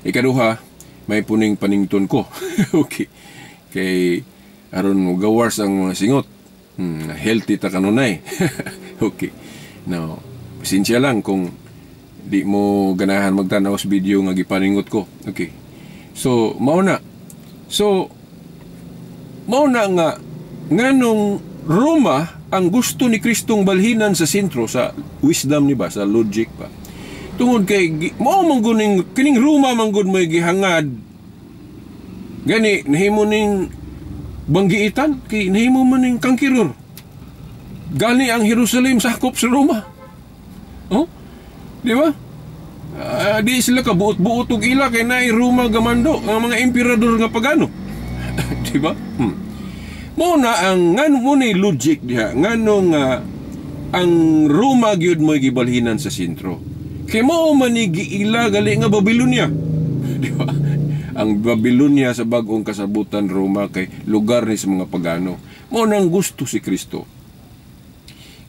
Ikaduha, may puning panington ko. Okay. Kay aron mo gawars ang mga singot. Healthy ta kanunay. Okay. Now, pasensya lang kung di mo ganahan magtanaw sa video nga gipaningot ko. Okay. So, mauna nga nganong Roma ang gusto ni Kristong balhinan sa sentro, sa wisdom ni ba, sa logic pa. Tungod kay mao man guning kining Roma man gud may gihangad. Gani nahimo ning banggiitan kay nahimo man ning kangkiror. Gani ang Jerusalem sakop sa Roma. Oh? Di ba? Di sila kabuot-buot og ila kay naay Roma gamando ang mga emperador nga pagano. Di ba? Mo na ang ngano mo ni logic diha, ngano nga ang Roma gyud mo'y gibalhinan sa sentro. Kay mao man ni giila gali nga Babylonia. Di ba? Ang Babylonia sa bag-ong kasabutan Roma kay lugar ni sa mga pagano. Mao nang gusto si Kristo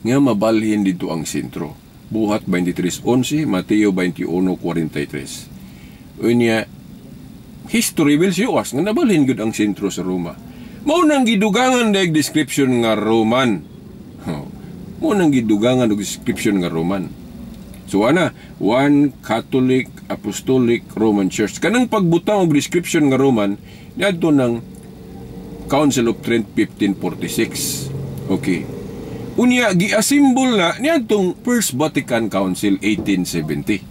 nga mabalhin dito ang sentro. Buhat 23:11, Mateo 21:43. Unya, history will show us nga nabalhin gud ang sentro sa Roma. Mao nang gidugangan dayeg description nga Roman. Mao nang gidugangan og description nga Roman. So ana, one Catholic Apostolic Roman Church. Kanang pagbutang og description nga Roman niadto ng Council of Trent 1546. Okay. Unya giasimbol na niadtong First Vatican Council 1870.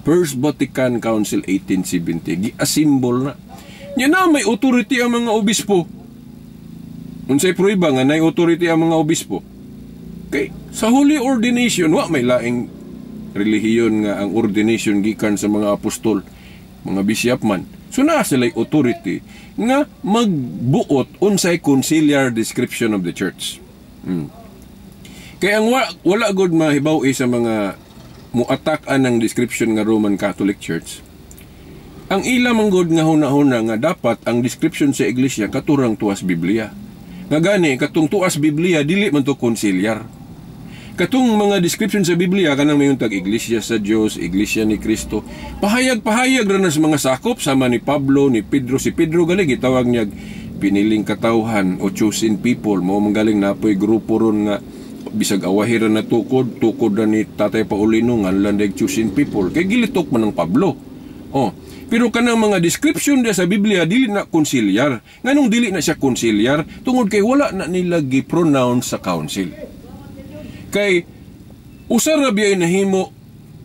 First Vatican Council 1870 giasimbol na. Nya na may authority ang mga obispo. Unsay prueba nga nay authority ang mga obispo? Kay sa Holy Ordination wa may laing relihiyon nga ang ordination gikan sa mga apostol, mga bishop man. So na sila authority nga magbuot unsay conciliar description of the church. Kaya ang wala gud mahibaw sa mga muatakan ng description nga Roman Catholic Church. Ang ila manggod nga hunahuna nga dapat ang description sa iglesia katurang tuas Biblia. Nga gani katong tuas Biblia dili man to conciliar. Katong mga description sa Biblia kanang mayon tag iglesia sa Dios, iglesia ni Kristo. Pahayag-pahayag ra na sa mga sakop sama ni Pablo, ni Pedro. Si Pedro gali gitawag niya piniling katawhan o chosen people. Mao manggaling napoy grupo ron nga bisag awahiran na tukod na ni Tatay Paulino nga landag chosen people. Kay gilitok man ng Pablo. Pero kanang mga description dia sa Biblia dili na conciliar. Nganong dili na siya conciliar tungod kay wala na nila gi-pronounce sa council. Kay usa ra biya nahimo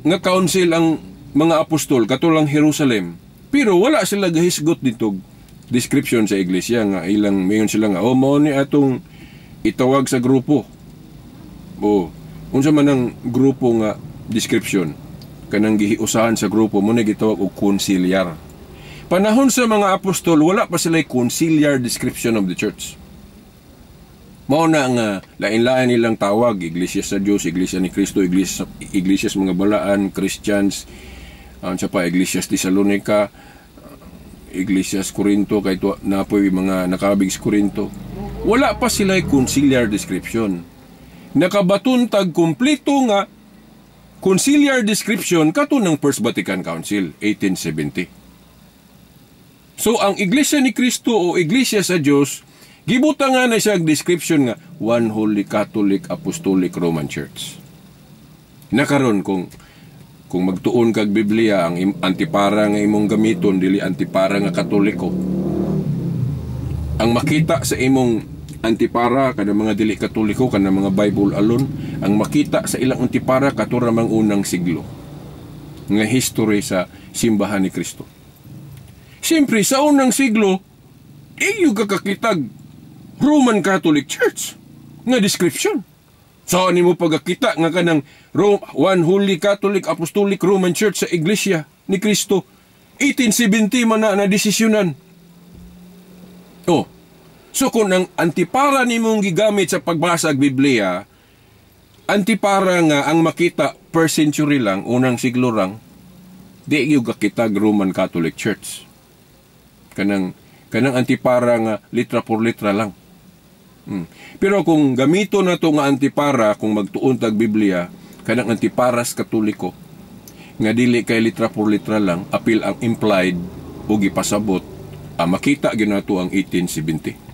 nga council ang mga apostol katulang Jerusalem. Pero wala sila gahisgot dito description sa iglesia nga ilang mayon sila nga mao ni atong itawag sa grupo. Unsa man ang grupo nga description kanang gihiusahan sa grupo mo na gitawag og conciliar. Panahon sa mga apostol wala pa sila conciliar description of the church. Mao na nga lain-lain nilang tawag, iglesia sa Dios, iglesia ni Kristo, iglesia sa mga balaan, Christians, sa pa iglesia sa Thessalonica, iglesia sa Corinto, kay napoy mga nakabig sa Corinto. Wala pa sila conciliar description. Nakabatuntag kumpleto nga conciliar description kato ng First Vatican Council 1870. So ang iglesia ni Kristo o iglesia sa Dios gibuta nga na siya description nga one Holy Catholic Apostolic Roman Church. Nakaron kung magtuon kag Biblia ang antipara nga imong gamiton dili antipara nga Katoliko. Ang makita sa imong antipara kada mga dili Katoliko kana mga Bible alone, ang makita sa ilang antipara katuramang unang siglo nga history sa simbahan ni Kristo. Siyempre sa unang siglo iyo kakakitag Roman Catholic Church nga description. So nimo pagkakita nga kanang one Holy Catholic Apostolic Roman Church sa iglesia ni Kristo 1870 man na desisyonan. So kung ang antipara nimong gigamit sa pagbasa og Biblia, antipara nga ang makita per century lang, unang siglo lang, di yung kakitag Roman Catholic Church. Kanang antipara nga litra por litra lang. Pero kung gamito na to nga antipara, kung magtuon tag Biblia, kanang antiparas Katoliko, nga dili kay litra por litra lang, apil ang implied o gipasabot, makita ginato ang 1870.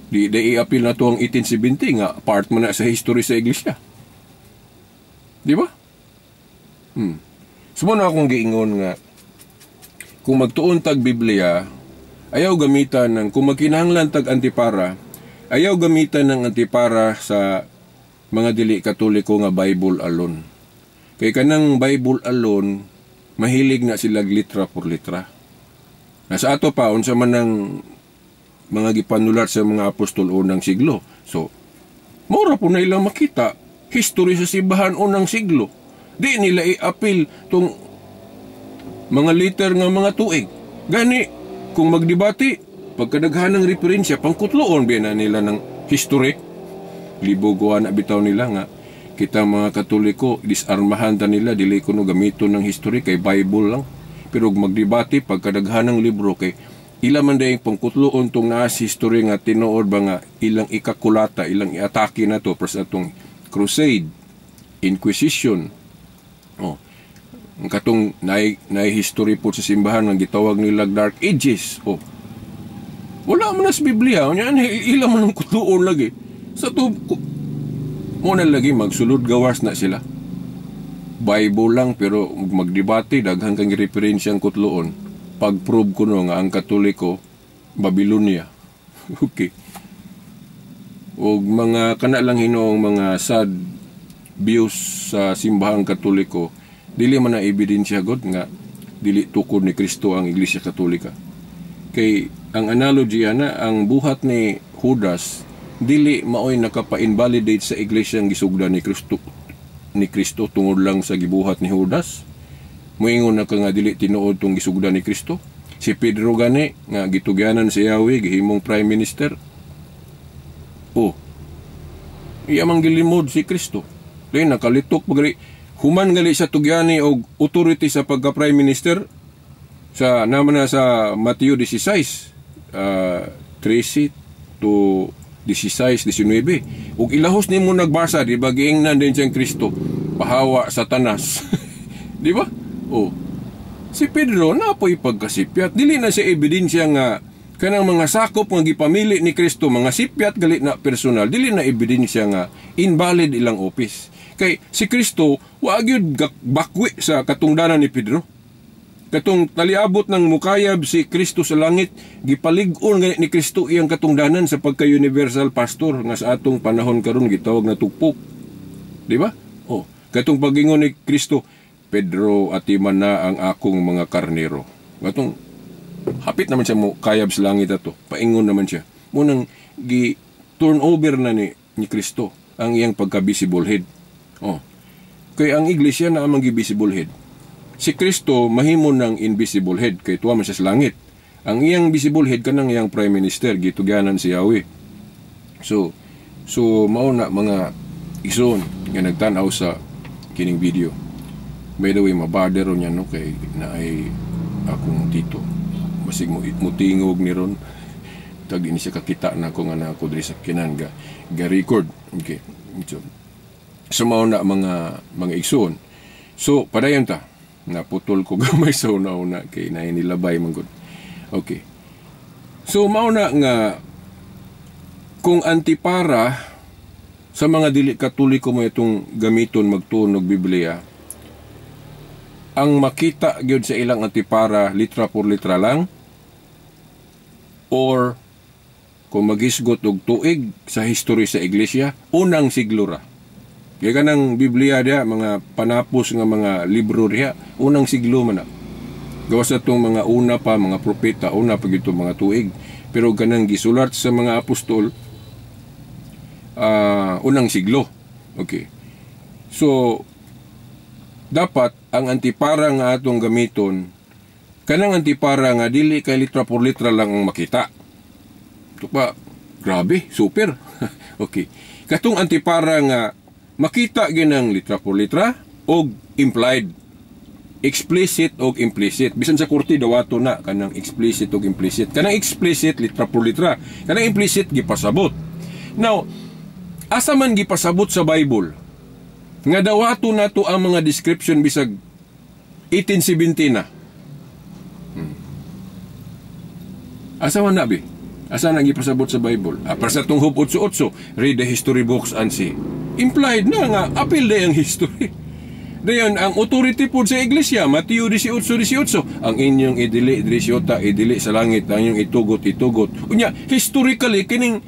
Di i-appeal na to ang 1870 nga part mo na sa history sa iglesia. Di ba? Sumuna akong giingon nga kung magtuon tag Biblia, ayaw gamitan ng, kung magkinahanglan tag antipara, ayaw gamitan ng antipara sa mga dili Katoliko nga Bible alone. Kay kanang Bible alone, mahilig na sila litra por litra. Nasa ato pa, unsa man ng mga gipanulat sa mga apostol unang siglo. So, mura po na ilang makita history sa simbahan unang siglo. Di nila i-appeal tong mga liter nga mga tuig. Gani, kung magdebate, pagkadaghan ng referensya, pangkutloon biya na nila ng history libo na bitaw nila nga kita mga Katoliko disarmahan ta nila dili kuno gamiton ng history kay Bible lang. Pero magdebate pagkadaghan ng libro kay ila man dayang pangkutloon tong naa sa history nga tinuod ba nga ilang ikakulata, ilang iatake na to pras atong crusade, inquisition. Oh. Ang katong nay history po sa simbahan nga gitawag nila Dark Ages. Oh. Wala man sa Biblia, nya ila man ang kutloon lagi. Sa to mo na lagi magsulod gawas na sila. Bible lang pero magdebate daghang kang referensyang kutloon. Pag-prove ko no nga ang Katoliko Babylonia. Okay. O mga kana lang hinoong mga sad views sa simbahang Katoliko, dili man na ebidensya god nga dili tukod ni Kristo ang Iglesia Katolika. Kay ang analogy ana ang buhat ni Judas dili maoy nakapa-invalidate sa iglesia ang gisugdan ni Kristo tungod lang sa gibuhat ni Judas. Moingon na ka nga dili tinuod tong gisugdan ni Kristo. Si Pedro gani nga gitugyanan si Yahweh gihimong prime minister. Oh. Iya man gilimod si Kristo. Dahil nakalitok pagali human gali sa tugyani og authority sa pagka prime minister sa naman na sa Mateo 16 13 to 16, 19. Ug ilahos nimo nagbasa, di ba, giingnan din siyang Kristo, pahawa Satanas. Di ba? Oh. Si Pedro, napoy pagkasipyat. Dili na siya ebidensya nga kanang mga sakop nga gipamili ni Kristo, mga sipyat gali na personal, dili na ebidensya nga invalid ilang office. Kay si Kristo, wa gyud bakwi sa katungdanan ni Pedro. Katong taliabot ng mukayab si Kristo sa langit, gipalig-on ni Kristo iyang katungdanan sa pagka-universal pastor nga sa atong panahon karon gitawag na tugpok. Di ba? Oh, katong pagingon ni Kristo, Pedro, atiman na ang akong mga karnero. Katong hapit naman siya mukayab sa langit ato. Paingon naman siya. Munang gi-turn over na ni Kristo ang iyang pagka-visible head. Oh. Kaya ang iglesia na amang gi-visible head. Si Kristo mahimo ng invisible head kay tuwa man siya sa langit. Ang iyang visible head kanang iyang prime minister gitugyanan si Yahweh. So mao na mga igsoon nga nagtan-aw sa kining video. By the way, mabadero niya no kay naay akong tito. Basig mo tingog ni ron. Tag ini siya kakita na ko nga na ako diri sa kinan ga record. Okay. So mao na mga igsoon. So padayon ta. Naputol ko gamay sa una-una kay nainilabay man gud. Okay. So mauna nga kung antipara sa mga dili Katoliko mo itong gamiton magtuon og Biblia, ang makita gyud sa ilang antipara litra por litra lang or kung magisgot og tuig sa history sa iglesia, unang siglo ra. Kaya kanang Biblia dia, mga panapos nga mga libro dia, unang siglo man na. Gawas na itong mga una pa, mga propeta, una pa ito mga tuig. Pero kanang gisulat sa mga apostol, unang siglo. Okay. So, dapat ang antipara nga atong gamiton, kanang antipara nga dili kay litra por litra lang ang makita. Ito pa, grabe, super. Okay. Katong antipara nga makita ginang litra por litra o implied, explicit o implicit. Bisan sa korte dawato na kanang explicit o implicit. Kanang explicit litra por litra, kanang implicit gipasabot. Now, asa man gipasabot sa Bible nga dawato na to ang mga description bisag 1870 na. Asa man na bi? Asa nang gipasabot sa Bible? Para sa tunghob 8:8, read the history books and see. Implied na nga, apil na yung history. Dayon, ang authority po sa iglesia, Mateo 18:18, ang inyong idili, idili sa langit, ang inyong itugot. Unya, historically, kining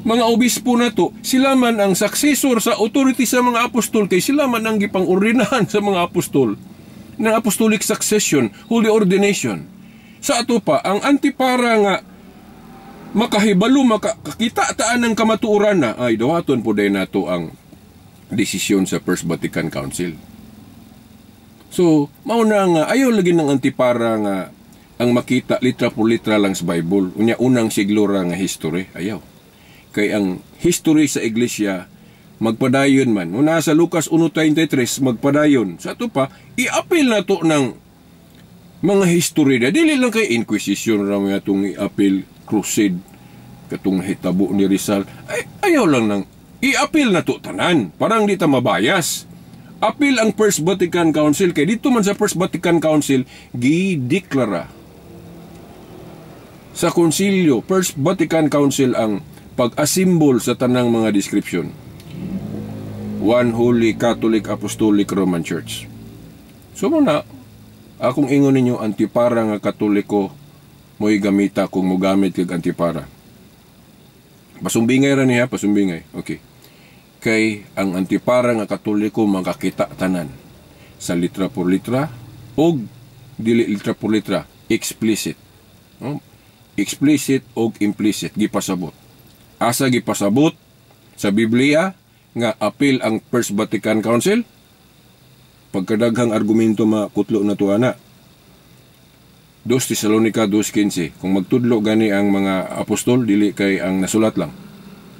mga obispo na to, sila man ang successor sa authority sa mga apostol, kay sila man ang gipang-ordinahan sa mga apostol ng apostolic succession, holy ordination. Sa ato pa, ang antipara nga makahibalo, makakita taan ng kamatuoran na, ay dawaton po day nato ang desisyon sa First Vatican Council. So, mauna nga, ayaw lagi ng antipara nga ang makita litra por litra lang sa Bible. Unya, unang siglo ra nga history, ayaw. Kay ang history sa iglesia magpadayon man. Una sa Lucas 1:33 magpadayon. Sa ato pa, i-apil na to ng mga history na. Dili lang kay Inquisition na mga itong i-apil, crusade, katong hitabo ni Rizal. Ay, ayaw lang nang i-apil na to tanan. Parang di ta mabayas. Apil ang First Vatican Council. Kay dito man sa First Vatican Council, gideklara sa konsilyo, First Vatican Council ang pag-asimbol sa tanang mga description. One Holy Catholic Apostolic Roman Church. So muna, akong ingon ninyo antipara nga Katoliko mo'y gamita kung mo gamit kag antipara. Pasumbingay ra niya, pasumbingay. Okay. Kay ang antipara nga Katoliko makakita tanan sa litra por litra o dili litra por litra, explicit. Explicit o implicit gipasabot. Asa gipasabot sa Biblia nga apil ang First Vatican Council? Pagkadaghang argumento makutlo na to ana. 2 Tesalonica 2:15. Kung magtudlo gani ang mga apostol, dili kay ang nasulat lang.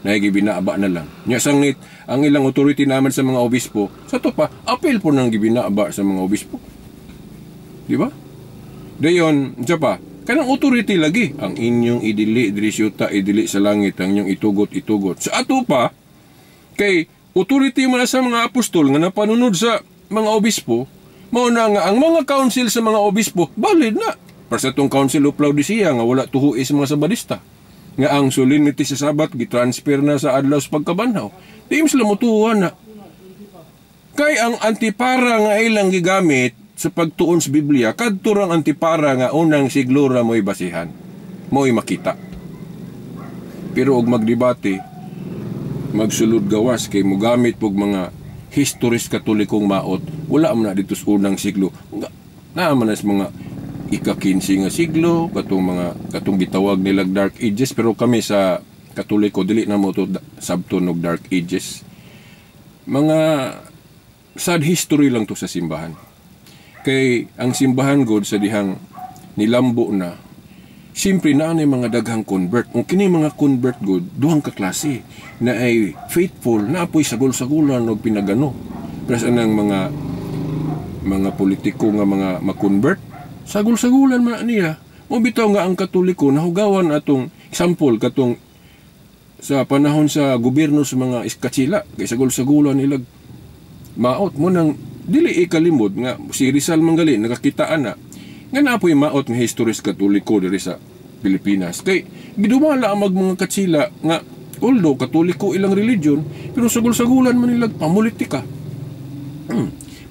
Naigibinaaba na lang. Nya sangit ang ilang authority naman sa mga obispo, sa to pa apil po nang gibinaaba sa mga obispo. Di ba? Dayon, siya pa, kanang authority lagi ang inyong idili drisyuta idili sa langit, ang inyong itugot. Sa ato pa kay authority man sa mga apostol nga napanunod sa mga obispo, mao na nga ang mga council sa mga obispo valid na. Para sa itong council of Laodicea nga wala tuhuis sa mga sabadista. Nga ang solemnity sa Sabat gitransfer na sa adlaw sa pagkabanhaw. Di sila mutuhan na. Kay ang antipara nga ilang gigamit sa pagtuon sa Biblia, kadto rang antipara nga unang siglo ra mo'y basihan, mo'y makita. Pero og magdebate, magsulod gawas kay mogamit pog mga historis katolikong maot, wala man na dito sa unang siglo. Naaman na sa mga ika-15 nga siglo, katong gitawag nilang Dark Ages, pero kami sa Katoliko dili na mo to sabton og Dark Ages. Mga sad history lang to sa simbahan. Kay ang simbahan god sa dihang nilambo na, simpre na ang mga daghang convert. Kung kini mga convert god, duhang kaklase na ay faithful, na apoy sagol-sagulan o pinagano. Pero anang mga politiko nga mga makonvert, sagol-sagulan man niya. O bitaw nga ang Katoliko, nahugawan atong example, katong sa panahon sa gobyerno sa mga iskatsila, kay sagol-sagulan nilag maot mo nang dili ikalimod nga si Rizal Manggali nakakitaan na nga napoy maot nga historis Katoliko diri sa Pilipinas. Kay gidumala ang mga katsila nga although Katoliko ilang religion, pero sagol-sagulan man nilag pamulitika.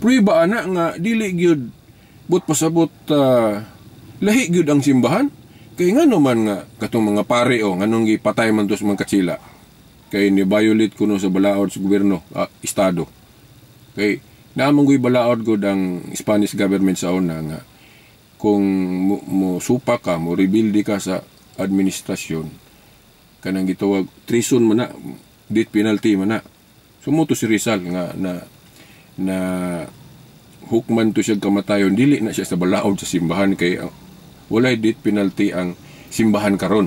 Pruiba ana nga dili gyud but pasabot lahi gyud ang simbahan. Kay ngano man nga katong mga pare o nganong gipatay man tos mga katsila. Kay ni violate kuno sa balaod sa gobyerno, estado. Kay naamang goy balaod gud ang Spanish government sa una nga kung mo supa ka, mo rebuild ka sa administrasyon, kanang gitawag treason man na, death penalty man na. Sumuto si Rizal nga na hukman to siya kamatayon, dili na siya sa balaod sa simbahan kay walay death penalty ang simbahan karon.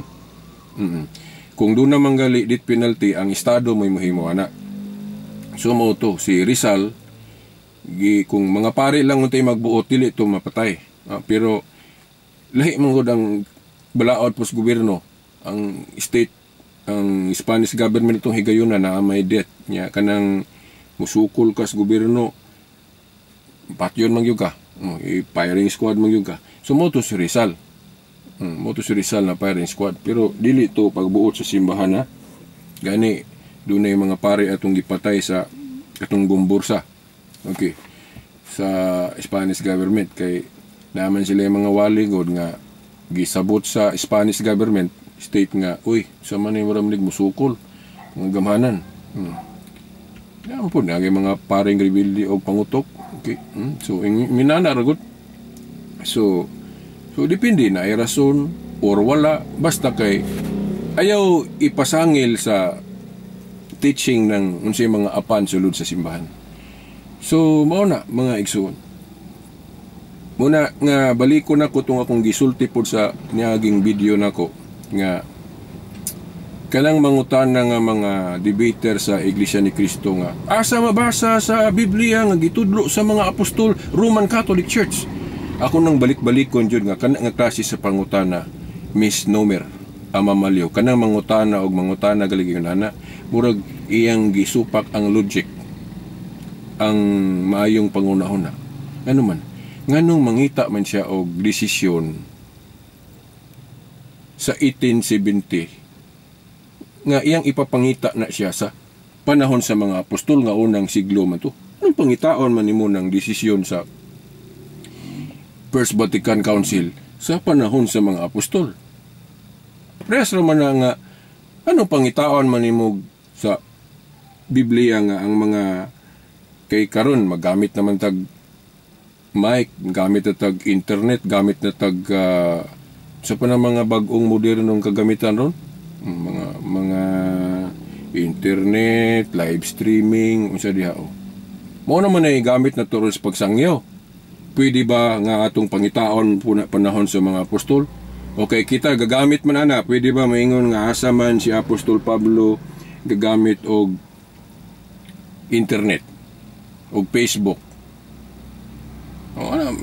Kung doon naman gali death penalty, ang estado mo'y mahimo ana. Sumuto si Rizal, kung mga pare lang untay magbuot, dili ito mapatay. Pero lahi man gud ang balaod pos gobyerno, ang state, ang Spanish government itong higayuna na may death niya kanang musukol ka sa gobyerno, patyon man gyud ka, firing squad man gyud ka. So moto si Rizal, na firing squad, pero dili to pagbuot sa simbahan ha. Gani dunay mga pare atong gipatay sa katong gumbursa. Okay, sa Spanish government kay naman sila yung mga waligod nga gisabot sa Spanish government state nga, uy, sa man yung maramlig musukol mga gamhanan. Yan po, nagay mga paring rebelde o pangutok. Okay, so minana ragot. So depende na ay rason or wala, basta kay ayaw ipasangil sa teaching ng unsay mga apan sulod sa simbahan. So mao na mga igsoon. Muna nga balik ko na ko itong akong gisulti po sa niyaging video nako nga kanang mangutana nga mga debater sa Iglesia ni Cristo nga asa mabasa sa Biblia nga gitudlo sa mga apostol Roman Catholic Church. Ako nang balik-balikon jud nga kana nga klase sa pangutana misnomer amamaliw kanang mangutana og mangutana galiging ana murag iyang gisupak ang logic ang maayong pangunahuna. Ano man nganong mangita man siya og desisyon sa 1870 nga iyang ipapangita na siya sa panahon sa mga apostol nga unang siglo man to. Anong pangitaon man nimo ng desisyon sa First Vatican Council sa panahon sa mga apostol? Press naman na nga anong pangitaon man nimo sa Biblia nga ang mga kay karon magamit naman tag mic, gamit na tag internet, gamit na tag sa pa na mga bagong modernong kagamitan ron, mga internet, live streaming, unsa diha o. Mao naman ay gamit na to sa pagsangyaw. Pwede ba nga atong pangitaon panahon sa mga apostol? Okay, kita gagamit man ana, pwede ba maingon nga asa man si Apostol Pablo gagamit og internet og Facebook? O ana,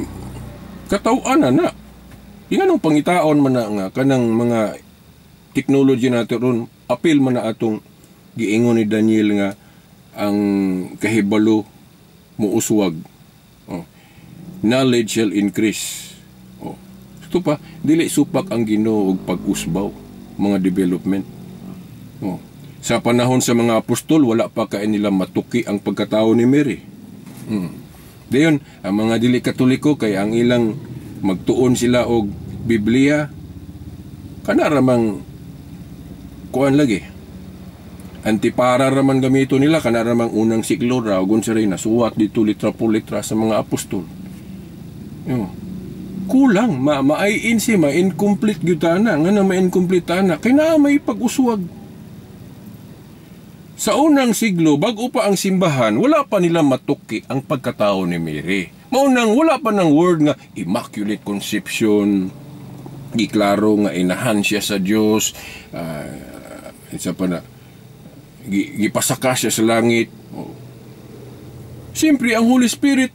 kataw-an na. Inganong pangitaon man na nga kanang mga technology natin ron, apil man na atong giingon ni Daniel nga ang kahibalo muuswag. Knowledge shall increase. Ito pa, dili supak ang Ginoo og pag-usbaw, mga development. Sa panahon sa mga apostol, wala pa kay nila matuki ang pagkatao ni Mary. Dayon, ang mga dili Katoliko kay ang ilang magtuon sila og Biblia, kana ramang kuan lagi. Antipara raman gamito nila, kana ramang unang siglo raw, gun sa rin nasuwat dito litra po litra sa mga apostol. Kulang, ma-incomplete ma-incomplete gyutana, nga na ma-incomplete ana, kay naa may pag-uswag. Sa unang siglo, bago pa ang simbahan, wala pa nila matuki ang pagkatao ni Mary. Maunang wala pa ng word nga Immaculate Conception, giklaro nga inahan siya sa Dios, isa pa na gipasaka siya sa langit. Siyempre, ang Holy Spirit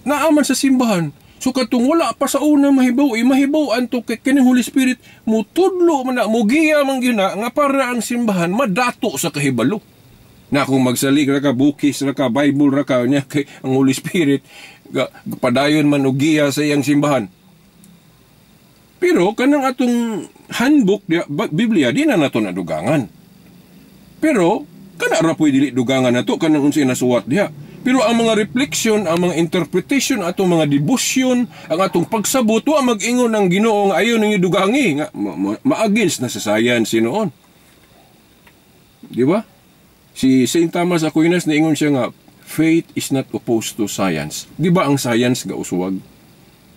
naaman sa simbahan. So katong wala pa sa una mahibaw, mahibaw anto kay kining Holy Spirit mutudlo man na mugiya man gyud na nga para ang simbahan madato sa kahibalo. Na kung magsalig ra ka bukis ra ka Bible ra ka nya kay ang Holy Spirit padayon man og giya sa iyang simbahan. Pero kanang atong handbook Biblia di na nato nadugangan. Pero kana ra puy dili dugangan nato kanang unsay nasuwat diha. Pero ang mga reflection, ang mga interpretation, atong mga devotion, ang atong pagsabot, wa mag-ingon ng Ginoo nga ayaw ninyo dugangi, nga ma-against na sa science noon. Di ba? Si St. Thomas Aquinas naingon siya nga, faith is not opposed to science. Di ba ang science ga uswag?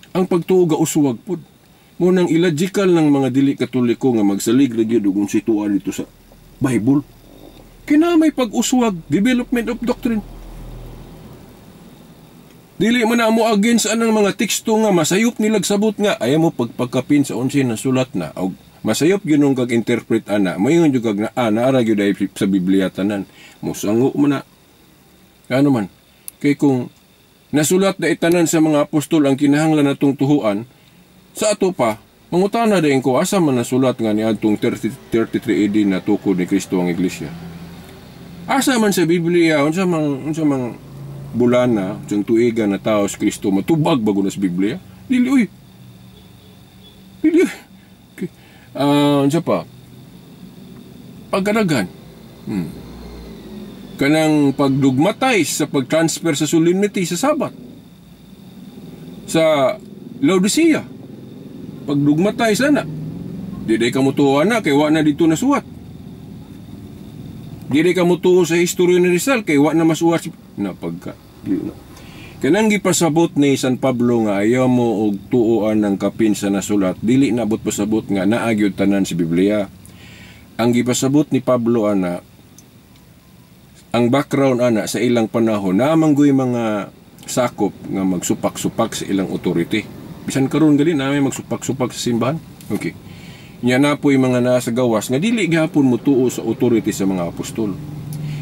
Ang pagtuo ga uswag pod. Munang illogical ng mga dili Katoliko nga magsalig lagi dugon situan dito sa Bible. Kina may pag-uswag, development of doctrine. Dili man na mo against anang mga teksto nga masayop nilag sabot nga ayaw mo pagpagkapin sa unsay na sulat na o masayop ginong kag-interpret ana mayon jud kag naara gyud ay sa Biblia tanan mosango man na ano man kay kung nasulat na itanan sa mga apostol ang kinahanglan natong tuhuan sa ato pa mangutana dayon ko asa man nasulat nga niadtong 33 AD na tukod ni Kristo ang iglesia asa man sa Biblia unsa mang bulana, siyang tuigan na tao si Kristo, matubag bago na sa Biblia. Dili, uy. Dili, okay. Siya pa, pagkadagan. Kanang pagdugmatize sa pag-transfer sa solemnity sa Sabat. Sa Laodicea, pagdugmatize na. Di ka mutuwa na, kay wa na dito nasuwat. Di ka mutuwa sa historya ni Rizal, kay wa na masuwat na pagka. Kanang gipasabot ni San Pablo nga ayaw mo og tuoan ng kapin sa nasulat, dili nabot pasabot nga naagyod tanan si Biblia. Ang gipasabot ni Pablo ana, ang background ana sa ilang panahon, namanggoy mga sakop nga magsupak-supak sa ilang authority. Bisan karon gali na may magsupak-supak sa simbahan. Okay. Nya napoy mga nasa gawas nga dili gihapon mo tuo sa authority sa mga apostol.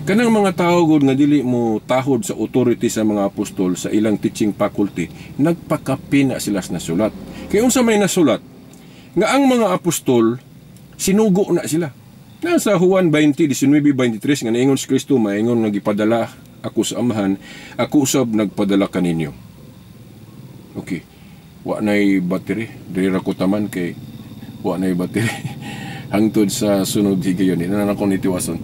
Kanang mga tao gud nga dili mo tahod sa authority sa mga apostol sa ilang teaching faculty, nagpakapi na sila sa nasulat. Kay unsa may nasulat nga ang mga apostol sinugo na sila. Nasa Juan 20:19-23 nga naingon si Kristo, maingon nga gipadala ako sa Amahan, ako usab nagpadala kaninyo. Okay. Wa nay battery, diri ra ko taman kay wa nay battery. Hangtod sa sunod higayon, ina na ko nitiwason.